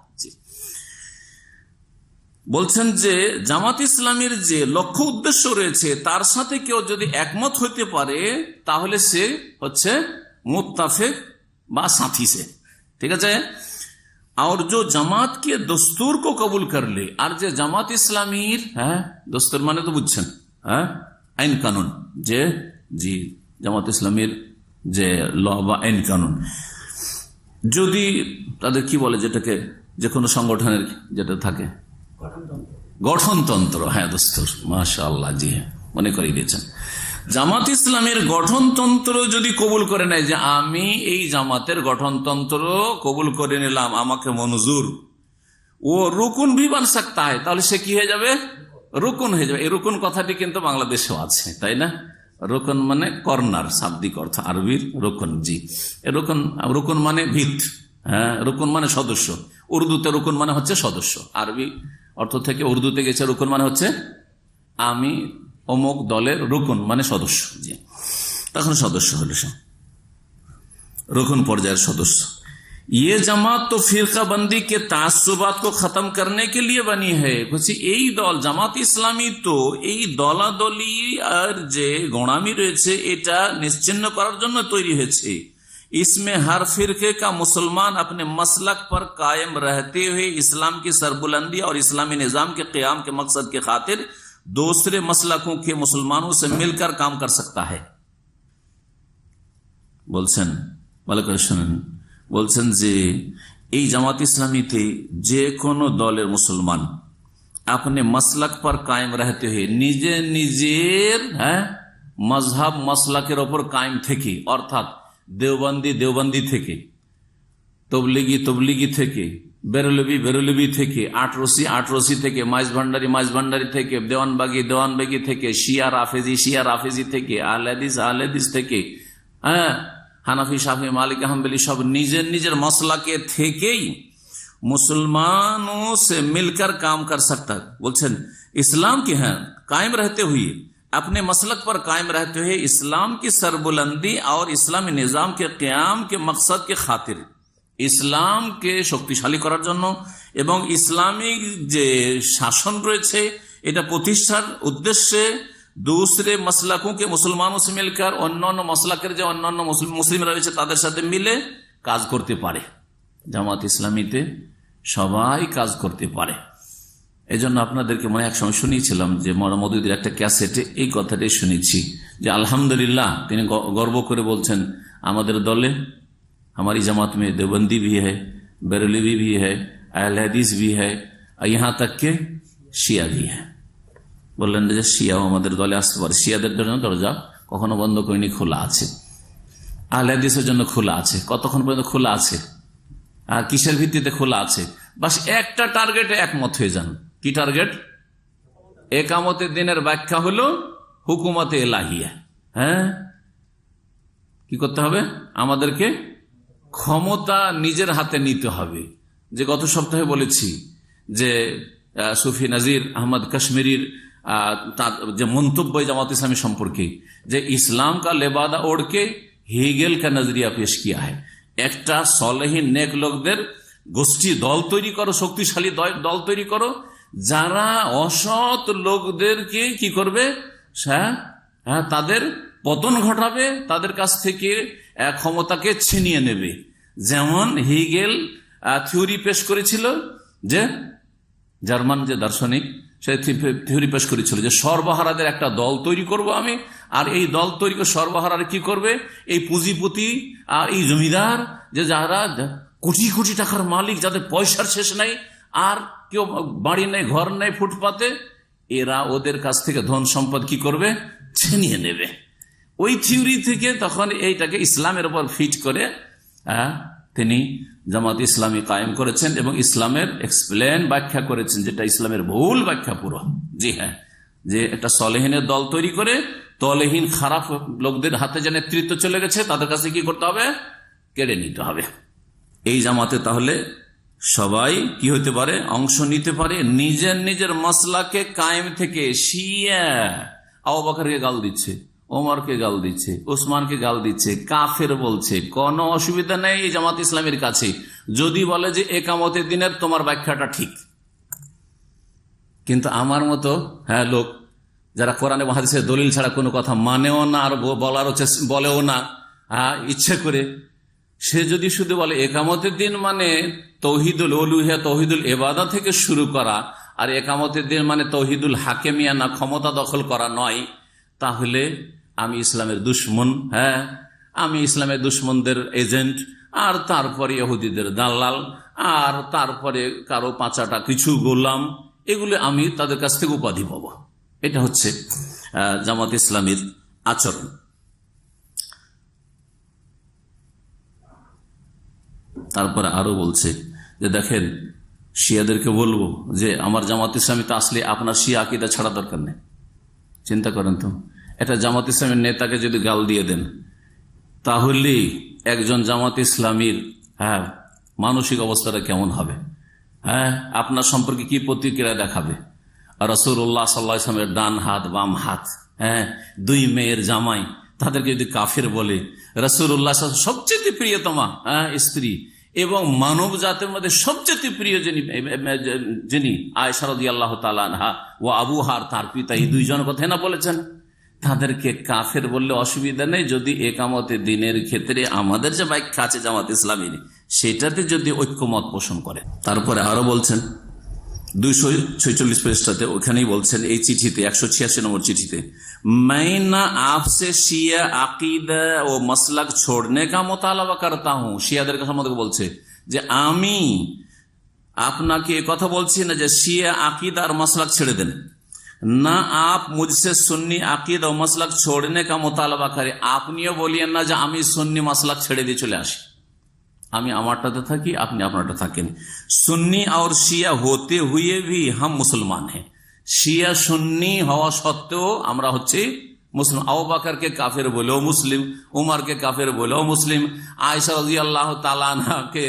বলছেন যে জামাত ইসলামীর যে লক্ষ্য উদ্দেশ্য রয়েছে তার সাথে কেউ যদি একমত হইতে পারে তাহলে সে হচ্ছে মুত্তাফিক বা সাথী সে, ঠিক আছে। और जो जमात के दस्तूर को कबूल कर ले, और जो जमात इस्लामीर दस्तूर माने तो बुझছেন আইন কানুন, যে জি জামাত ইসলামীর যে ল বা আইন কানুন, যদি তাদের কি বলে যেটাকে, যে কোনো সংগঠনের যেটা থাকে গঠনতন্ত্র, হ্যাঁ দস্তুর, মাশাআল্লাহ, জি হ্যাঁ মনে করিয়ে দিয়েছেন। জামাত ইসলামের গঠনতন্ত্র যদি কবুল করে নেয়, যে আমি এই জামাতের গঠনতন্ত্র কবুল করে নিলাম, আমাকে মঞ্জুর, ও রুকুন ভি বান সকতা হয়, তাহলে সে কি হয়ে যাবে? রুকুন হয়ে যাবে। এই রুকুন কথাটি কিন্তু বাংলাদেশেও আছে, তাই না? রুকুন মানে কর্নার, শাব্দিক অর্থ আরবির রুকুন। জি, রুকুন মানে ভিত, হ্যাঁ, রুকুন মানে সদস্য। উর্দুতে রুকুন মানে হচ্ছে সদস্য, আরবি অর্থ থেকে উর্দুতে গেছে রুকুন মানে হচ্ছে আমি অমুক দলের রুকুন মানে সদস্য। জি, তখন সদস্য হল সে রুকুন পর্যায়ের সদস্য। ये जमात तो फिरका बंदी के तासुबात को खत्म करने के लिए बनी है। বলছি এই দল জামাত ইসলামী তো এই দলাদলি আর যে গোঁড়ামি রয়েছে এটা নিশ্চিহ্ন করার জন্য তৈরি হয়েছে। इसमें हर फिरके का मुसलमान अपने मसलक पर कायम रहते हुए इस्लाम की सरबुलंदी और इस्लामी निजाम के क़याम के मकसद के खातिर दूसरे मसलकों के मुसलमानों से मिलकर काम कर सकता है। বলছেন ভালো করে শুনেন, বলছেন যে এই জামাত ইসলামীতে যে কোনো দলের মুসলমান अपने मसलक पर कायम रहते हुए নিজে নিজের মজহব মসলাকের ওপর কায়েম থেকে, অর্থাৎ দেওবন্দি থেকে, তবলিগি থেকে, বেরলবি থেকে, আটরসি থেকে, মাইজভান্ডারি থেকে, দেওয়ানবাগি থেকে, শিয়া রাফেজি থেকে, আহলে হাদিস থেকে, হানাফি, শাফি, মালিক, হাম্বলি সব নিজের মসলাকে থেকেই मुसलमानों से मिलकर काम कर सकता है। बोलছেন इस्लाम की है कायम रहते हुए, अपने मसलक पर कायम रहते हुए इस्लाम की सरबुलंदी और इस्लामी निजाम के क्याम के मकसद के खातिर, ইসলামকে শক্তিশালী করার জন্য এবং ইসলামিক যে শাসন রয়েছে এটা প্রতিষ্ঠার উদ্দেশ্যে दूसरे मसलकों के मुसलमानों से मिलकर অন্যান্য মসলাকের যে অন্যান্য মুসলিম রয়েছে তাদের সাথে মিলে কাজ করতে পারে। জামাত ইসলামীতে সবাই কাজ করতে পারে। এই জন্য আপনাদেরকে মনে এক সময় শুনিয়েছিলাম যে মৌদুদির একটা ক্যাসেটে এই কথাটাই শুনেছি যে আলহামদুলিল্লাহ তিনি গর্ব করে বলছেন আমাদের দলে हमारी जमात में देवबंदी भी है, बरेलवी भी है, अहले हदीस भी है, यहाँ तक के শিয়া भी है। বললেন যে শিয়াও আমাদের দলে আসতে পারে, শিয়াদের জন্য দরজা কখনো বন্ধ করিনি, খোলা আছে। আহলে হাদিসের জন্য খোলা আছে। কতক্ষণ পর্যন্ত খোলা আছে? আর কিসের ভিত্তিতে খোলা আছে? বাস একটা টার্গেটে একমত হয়ে যান। কি টার্গেট? একামতের দিনের ব্যাখ্যা হলো হুকুমতে এলাহিয়া। হ্যাঁ, কি করতে হবে? আমাদেরকে ক্ষমতা নিজের হাতে নিতে হবে। যে গত সপ্তাহে বলেছি যে সুফি নাজির আহমদ কাশ্মীরির যে মন্তব্য জামাত ইসলামী সম্পর্কে, যে ইসলাম কা লেবাদা ওড়কে হেগেল কা নজরিয়া পেশ কিয়া হয়। একটা সলেহীন নেক লোকদের গোষ্ঠী দল তৈরি করো, শক্তিশালী দল তৈরি করো, যারা অসৎ লোকদেরকে কি করবে, তাদের পতন ঘটাবে, তাদের কাছ থেকে ক্ষমতাকে ছিনিয়ে নেবে। যেমন হেগেল থিওরি পেশ করেছিল, যে জার্মান যে দার্শনিক, সে থিওরি পেশ করেছিল যে সর্বহারাদের একটা দল তৈরি করব আমি, আর এই দল তৈরি করে সর্বহারার কি করবে, এই পুঁজিপতি আর এই জমিদার, যে যারা কোটি কোটি টাকার মালিক, যাদের পয়সার শেষ নাই, আর কেউ বাড়ি নেই, ঘর নেই, ফুটপাতে, এরা ওদের কাছ থেকে ধন সম্পদ কি করবে, ছিনিয়ে নেবে। ওই থিওরি থেকে তখন এইটাকে ইসলামের উপর ফিট করে তিনি জামাত ইসলামী কায়েম করেছেন এবং ইসলামের এক্সপ্লেন ব্যাখ্যা করেছেন, যেটা ইসলামের ভুল ব্যাখ্যা পুরো। জি হ্যাঁ, যে একটা সলেহীনের দল তৈরি করে তলেহীন খারাপ লোকদের হাতে যে নেতৃত্ব চলে গেছে তাদের কাছে কি করতে হবে, কেড়ে নিতে হবে। এই জামাতে তাহলে সবাই কি হতে পারে, অংশ নিতে পারে। নিজের মসলাকে কায়েম থেকে শিয়া আবু বকরকে গাল দিচ্ছে, ওমরকে গাল দিচ্ছে, ওসমানকে গাল দিচ্ছে, কাফের বলছে, কোনো অসুবিধা নেই এই জামাত ইসলামের কাছে যদি বলে যে একামতের দিনের তোমার ব্যাখ্যাটা ঠিক। কিন্তু আমার মতো লোক যারা কোরআনে হাদিসের দলিল ছাড়া কোনো কথা মানেও না, আর বলেও না ইচ্ছে করে, সে যদি শুধু বলে একামতের দিন মানে তৌহিদুল উলুহিয়া, তৌহিদুল ইবাদা থেকে শুরু করা, আর একামতের দিন মানে তৌহিদুল হাকেমিয়া না, ক্ষমতা দখল করা নয়, তাহলে আমি ইসলামের দুশ্মন। হ্যাঁ, আমি ইসলামের দুশ্মনদের এজেন্ট, আর তারপরে ইহুদিদের দালাল, আর তারপরে কারো পাঁচাটা কিছু গোলাম, এগুলো আমি তাদের কাছ থেকে উপাধি পাবো। এটা হচ্ছে জামাত ইসলামীর আচরণ। তারপরে আরো বলছে যে দেখেন, শিয়াদেরকে বলবো যে আমার জামাত ইসলামী তো আসলে আপনার শিয়া আকীদা ছাড়া দরকার নেই। চিন্তা করেন তো, এটা জামাত ইসলামের নেতাকে যদি গাল দিয়ে দেন, তাহলে একজন জামাত ইসলামীর মানসিক অবস্থাটা কেমন হবে? আপনার সম্পর্কে কি প্রতিক্রিয়া দেখাবে? রাসূলুল্লাহ সাল্লাল্লাহু আলাইহি ওয়াসাল্লামের ডান হাত, বাম হাত, দুই মেয়ের জামাই, তাদেরকে যদি কাফের বলে, রাসূলুল্লাহ সবচেয়ে প্রিয়তমা স্ত্রী এবং মানব জাতের মধ্যে সবচেয়ে প্রিয় যিনি আয়েশা রাদিয়াল্লাহু তাআলা আনহা ও আবু হার, তার পিতা, এই দুইজন কথা না বলেছেন, তাদেরকে কাফের বললে অসুবিধা নেই যদি একামতের দিনের ক্ষেত্রে আমাদের যে ব্যাখ্যা আছে জামাত ইসলামীর, সেটাতে যদি ঐক্যমত পোষণ করে। তারপরে আরো বলছেন 246 পৃষ্ঠাতে, ওখানেই বলছেন এই চিঠিতে, 186 নম্বর চিঠিতে, मैं ना आपसे शिया अकीदा ও মসলক छोड़ने का मुतालबा करता हूं। শিয়াদের সম্বন্ধে বলছে যে আমি আপনাকে কথা বলছি না যে শিয়া আকিদা আর মসলক ছেড়ে দেন, না আপ মুঝসে সুন্নি আকিদ ও মাসলাক छोड़ने का मुतालबा करें। আপনিও বলিয়েন না যে আমি সুন্নি মাসলাক ছেড়ে দিয়ে চলে আসি, আমি আমারটাতে থাকি, আপনি আপনারটা থাকেন। সুন্নি और শিয়া होते हुए भी हम मुसलमान हैं। শিয়া সুন্নি হওয়া সত্ত্বেও আমরা হচ্ছে মুসলিম। আবু বকরকে কাফের বলেও মুসলিম, উমরকে কাফের বলেও মুসলিম, আয়েশা রাদিয়াল্লাহু তাআলা আনহাকে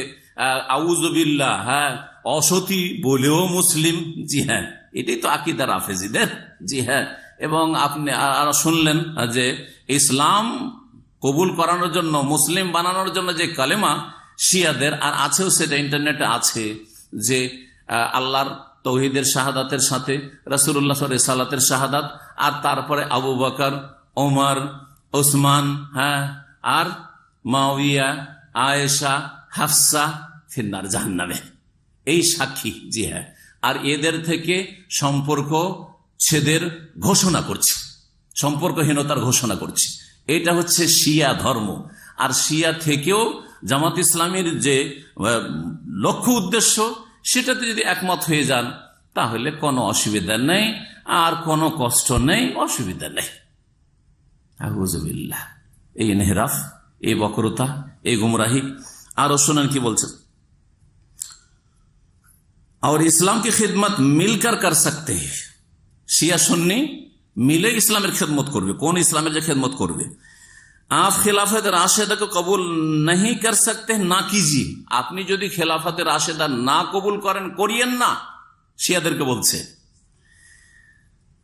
আউযু বিল্লাহ, হ্যাঁ, অসতী বলেও মুসলিম। জি হ্যাঁ, এটাই তো আকীদা রাফেজিদের। জি হ্যাঁ, এবং আপনি আর শুনলেন যে ইসলাম কবুল করানোর জন্য, মুসলিম বানানোর জন্য যে কালেমা শিয়াদের, আর আছেও সেটা ইন্টারনেটে আছে, যে আল্লাহর তৌহিদের শাহাদাতের সাথে রাসূলুল্লাহ সালাতের শাহাদাত, আর তারপরে আবু বকর, ওমর, ওসমান, হ্যাঁ, আর মুআবিয়া, আয়েশা, হাফসা ফিন্নার জাহান্নামে, এই সাক্ষী। জি হ্যাঁ, আর এদের থেকে সম্পর্ক ছেদের ঘোষণা করছে, সম্পর্কহীনতার ঘোষণা করছে। এটা হচ্ছে শিয়া ধর্ম। আর শিয়া থেকেও জামাত ইসলামীর যে লক্ষ্য উদ্দেশ্য, সেটাতে যদি একমত হয়ে যান তাহলে কোনো অসুবিধা নেই, আর কোনো কষ্ট নেই, অসুবিধা নেই। আউযুবিল্লাহ, এই ইনহিরাফ, এই বক্রতা, এই গুমরাহি। আরো শোনেন কি বলছেন, और इस्लाम की खिदमत मिलकर कर सकते हैं। শিয়া সুন্নি মিলে ইসলামের খেদমত করবে। কোন ইসলামের যে খেদমত করবে? आप खिलाफत राशिदा को कबूल नहीं कर सकते, ना कीजिए। আপনি যদি খেলাফত রাশেদা না কবুল করেন, করিয়েন না। শিয়াদেরকে বলছে,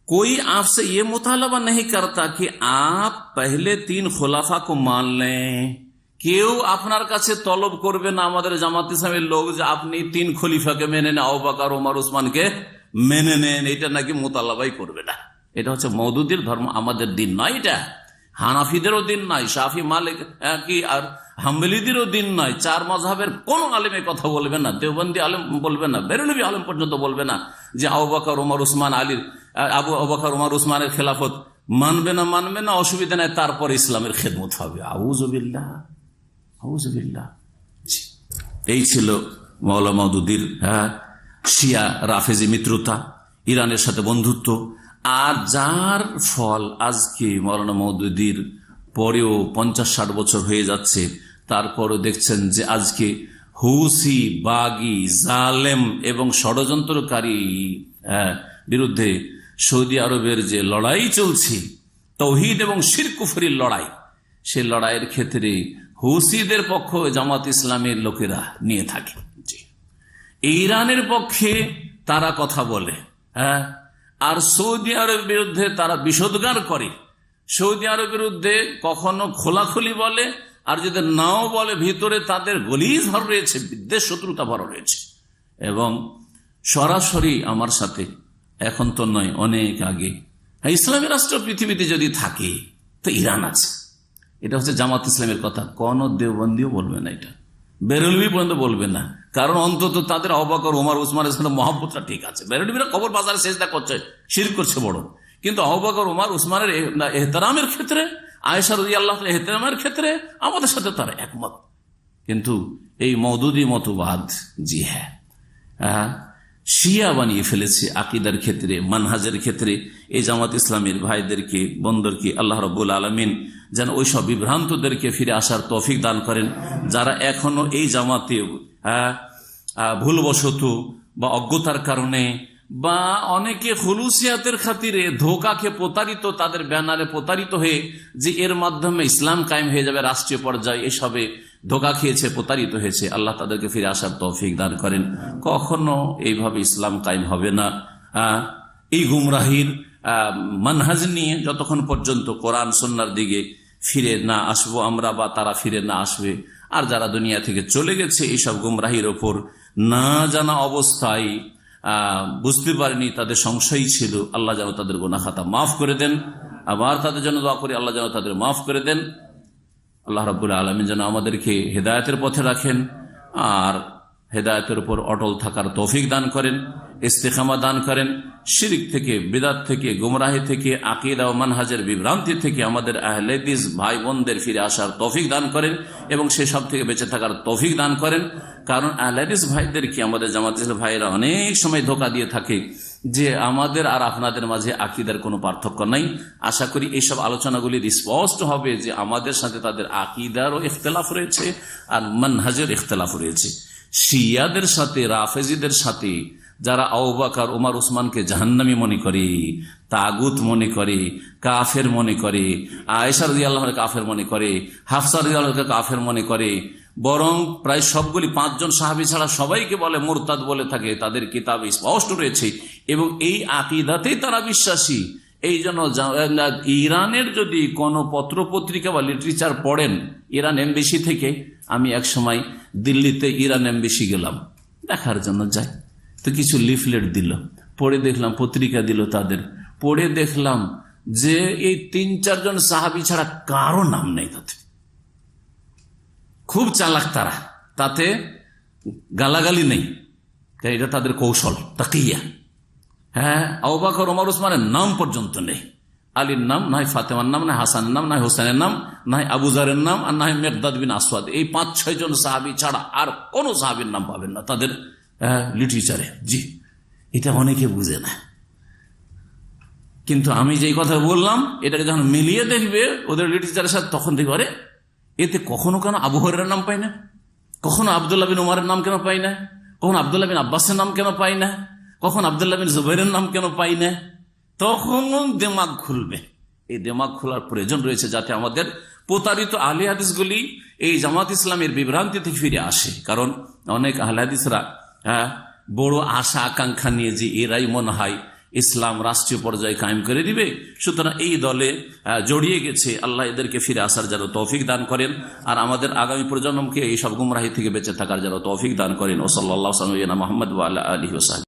कोई आपसे ये मुतालबा नहीं करता कि आप पहले 3 खुलाफा को मान लें। কেউ আপনার কাছে তলব করবে না, আমাদের জামাত ইসলামের লোক, যে আপনি 3 খলিফাকে মেনে নেন, আবু বকর, ওমর, ওসমানকে মেনে নেন। এটা নাকি মোতালাবাই করবে না। এটা হচ্ছে মওদুদির ধর্ম, আমাদের দিন নয়। এটা হানাফিদেরও দিন নয়, শাফি, মালিক কি আর হাম্বলিদেরও দিন নয়। 4 মাযহাবের কোন আলেমে কথা বলবে না, দেওবন্দি আলেম বলবে না, বেরেলভি আলেম পর্যন্ত বলবে না যে আবু বকর, ওমর, ওসমান, আলীর আবু বকর, ওমর, ওসমানের খেলাফত মানবে না, অসুবিধা নাই, তারপর ইসলামের খেদমত হবে। আউযুবিল্লাহ, আউযুবিল্লাহ। এই ছিল মাওলানা মওদুদির শিয়া রাফেজি মিত্রতা, ইরানের সাথে বন্ধুত্ব। আর যার ফল আজকে মাওলানা মওদুদির পরেও 50-60 বছর হয়ে যাচ্ছে, তারপরও দেখছেন যে আজকে হুসি, বাগি, জালেম এবং ষড়যন্ত্রকারী বিরুদ্ধে সৌদি আরবের যে লড়াই চলছে, তাওহীদ এবং শিরক কুফরির লড়াই, সে লড়াইয়ের ক্ষেত্রে হুসিদের পক্ষ জামাত ইসলামের লোকেরা নিয়ে থাকে। ইরানের পক্ষে তারা কথা বলে, হ্যাঁ, আর সৌদি আরবের বিরুদ্ধে তারা বিষোদ্গার করে। সৌদি আরবের বিরুদ্ধে কখনো খোলাখুলি বলে, আর যদি নাও বলে ভিতরে তাদের গলিজ ভর রয়েছে, বিদ্বেষ, শত্রুতা ভর রয়েছে। এবং সরাসরি আমার সাথে, এখন তো নয়, অনেক আগে, ইসলামী রাষ্ট্র পৃথিবীতে যদি থাকে তো ইরান আছে। এটা হচ্ছে জামাত ইসলামের কথা। কোন দেওবন্দিও বলবে না, এটা বেরেলভি পর্যন্ত বলবে না। কারণ অন্তত তাদের আবু বকর, ওমর, ওসমানের সাথে মহব্বতটা ঠিক আছে। বেরেলভিরা কবর বাজারে সেজদা করছে, শিরক করছে বড়, কিন্তু আবু বকর, ওমর, ওসমানের এহতেরামের ক্ষেত্রে, আয়েশা রাদিয়াল্লাহু তাআলা এহতেরামের ক্ষেত্রে আমাদের সাথে তারা একমত। কিন্তু এই মওদুদি মতবাদ, জি হ্যাঁ, শিয়া বানিয়ে ফেলেছে আকীদার ক্ষেত্রে, মানহাজের ক্ষেত্রে। এই জামাত ইসলামের ভাইদেরকে, বন্ধুদেরকে আল্লাহ রাব্বুল আলামিন যেন ওই সব বিভ্রান্তদেরকে ফিরে আসার তৌফিক দান করেন, যারা এখনো এই জামাতে ভুলবশত বা অজ্ঞতার কারণে বা অনেকে খুলুসিয়াতের খাতিরে ধোঁকাকে প্রতারিত, তাদের ব্যানারে প্রতারিত হয়ে যে এর মাধ্যমে ইসলাম কায়েম হয়ে যাবে রাষ্ট্রীয় পর্যায়ে, এসবে ধোঁকা খেয়েছে, প্রতারিত হয়েছে। আল্লাহ তাদেরকে ফিরে আসার তৌফিক দান করেন। কখনো এইভাবে ইসলাম কায়েম হবে না। এই গুমরাহির মানহাজ নিয়ে যতক্ষণ পর্যন্ত কোরআন সুন্নাহর দিকে ফিরে না আসবো আমরা, বা তারা ফিরে না আসবে, আর যারা দুনিয়া থেকে চলে গেছে এইসব গুমরাহির ওপর না জানা অবস্থায়, বুঝতে পারেনি, তাদের সংশয় ছিল, আল্লাহ যেন তাদের গুনাহ খাতা মাফ করে দেন। আবার তাদের জন্য দোয়া করি, আল্লাহ যেন তাদের মাফ করে দেন। আল্লাহ রাব্বুল আলামিন যেন আমাদেরকে হেদায়েতের পথে রাখেন, আর হেদায়েতের উপর অটল থাকার তৌফিক দান করেন, ইস্তেকামা দান করেন। শিরক থেকে, বিদআত থেকে, গুমরাহি থেকে, আকীদা ও মানহাজের বিভ্রান্তি থেকে আমাদের আহলে হাদিস ভাই বোনদের ফিরে আসার তৌফিক দান করেন, এবং সেসব থেকে বেঁচে থাকার তৌফিক দান করেন। কারণ আহলে হাদিস ভাইদেরকে আমাদের জামাত ইসলামী ভাইয়েরা অনেক সময় ধোঁকা দিয়ে থাকে, যে আমাদের আর আপনাদের মাঝে আকীদার কোনো পার্থক্য নাই। আশা করি এইসব আলোচনাগুলি স্পষ্ট হবে যে আমাদের সাথে তাদের আকীদারও ইখতিলাফ রয়েছে আর মানহাজের ইখতিলাফ রয়েছে। শিয়াদের সাথে, রাফেজিদের সাথে যারা আবু বকর, ওমর, উসমানকে জাহান্নামী মনে করে, তাগুত মনে করে, কাফের মনে করে, আয়েশা রাদিয়াল্লাহু আনহা কাফের মনে করে, হাফসা রাদিয়াল্লাহু আনহা কাফের মনে করে, বরং প্রায় সবগুলি 5 জন সাহাবী ছাড়া সবাইকে বলে মুরতাদ বলে থাকে, তাদের কিতাবে স্পষ্ট রয়েছে এবং এই আকীদাতেই তারা বিশ্বাসী। এই জন্য ইরানের যদি কোনো পত্র পত্রিকা বা লিটারেচার পড়েন ইরান এমবেসি থেকে, আমি এক সময় দিল্লিতে ইরান এমবেসি গেলাম দেখার জন্য, যাই তো কিছু লিফলেট দিল, পড়ে দেখলাম, পত্রিকা দিল তাদের, পড়ে দেখলাম যে এই 3-4 জন সাহাবী ছাড়া কারো নাম নেই তাতে। খুব চালাক তারা, তাতে গালাগালি নেই, এটা তাদের কৌশল, তাকিয়া। হ্যাঁ, আবু বকর, ওমর, উসমানের নাম পর্যন্ত নেই। আলীর নাম নাই, ফাতেমার নাম নাই, হাসানের নাম নাই, হোসেনের নাম নাই, আবু জারের নাম আর নাই মিকদাদ বিন আসওয়াদ। এই 5-6 জন সাহাবী ছাড়া আর কোন সাহাবীর নাম পাবেন না তাদের লিটারেচারে। জি, এটা অনেকে বুঝে না, কিন্তু আমি যেই কথা বললাম এটাকে যখন মিলিয়ে দেখবে ওদের লিটারেচারের সাথে, তখন দেখবে আরে এতে কখনো কেন আবু হুরায়রার নাম পাই না, কখনো আব্দুল্লাহ বিন উমরের নাম কেন পাই না, কখনো আব্দুল্লাহ বিন আব্বাসের নাম কেন পাই না, কখন আব্দুল্লাহ বিন জুবাইরের নাম কেন পাই না। তখন দিমাগ খুলবে। এই দিমাগ খোলার প্রয়োজন রয়েছে যাতে আমাদের প্রতারিত আহলে হাদিসগুলি এই জামাত ইসলামের বিভ্রান্তি থেকে ফিরে আসে। কারণ অনেক আহলে হাদিসরা বড় আশা আকাঙ্ক্ষা নিয়ে যে এরাই মনে হয় ইসলাম রাষ্ট্রীয় পর্যায়ে কায়েম করে দিবে, সুতরাং এই দলে জড়িয়ে গেছে। আল্লাহ এদেরকে ফিরে আসার যেন তৌফিক দান করেন আর আমাদের আগামী প্রজন্মকে এই সব গুমরাহি থেকে বেঁচে থাকার যেন তৌফিক দান করেন। ও সাল্লাল্লাহু আলা মুহাম্মদ ওয়া আলা আলিহি ওয়া সাহবিহি।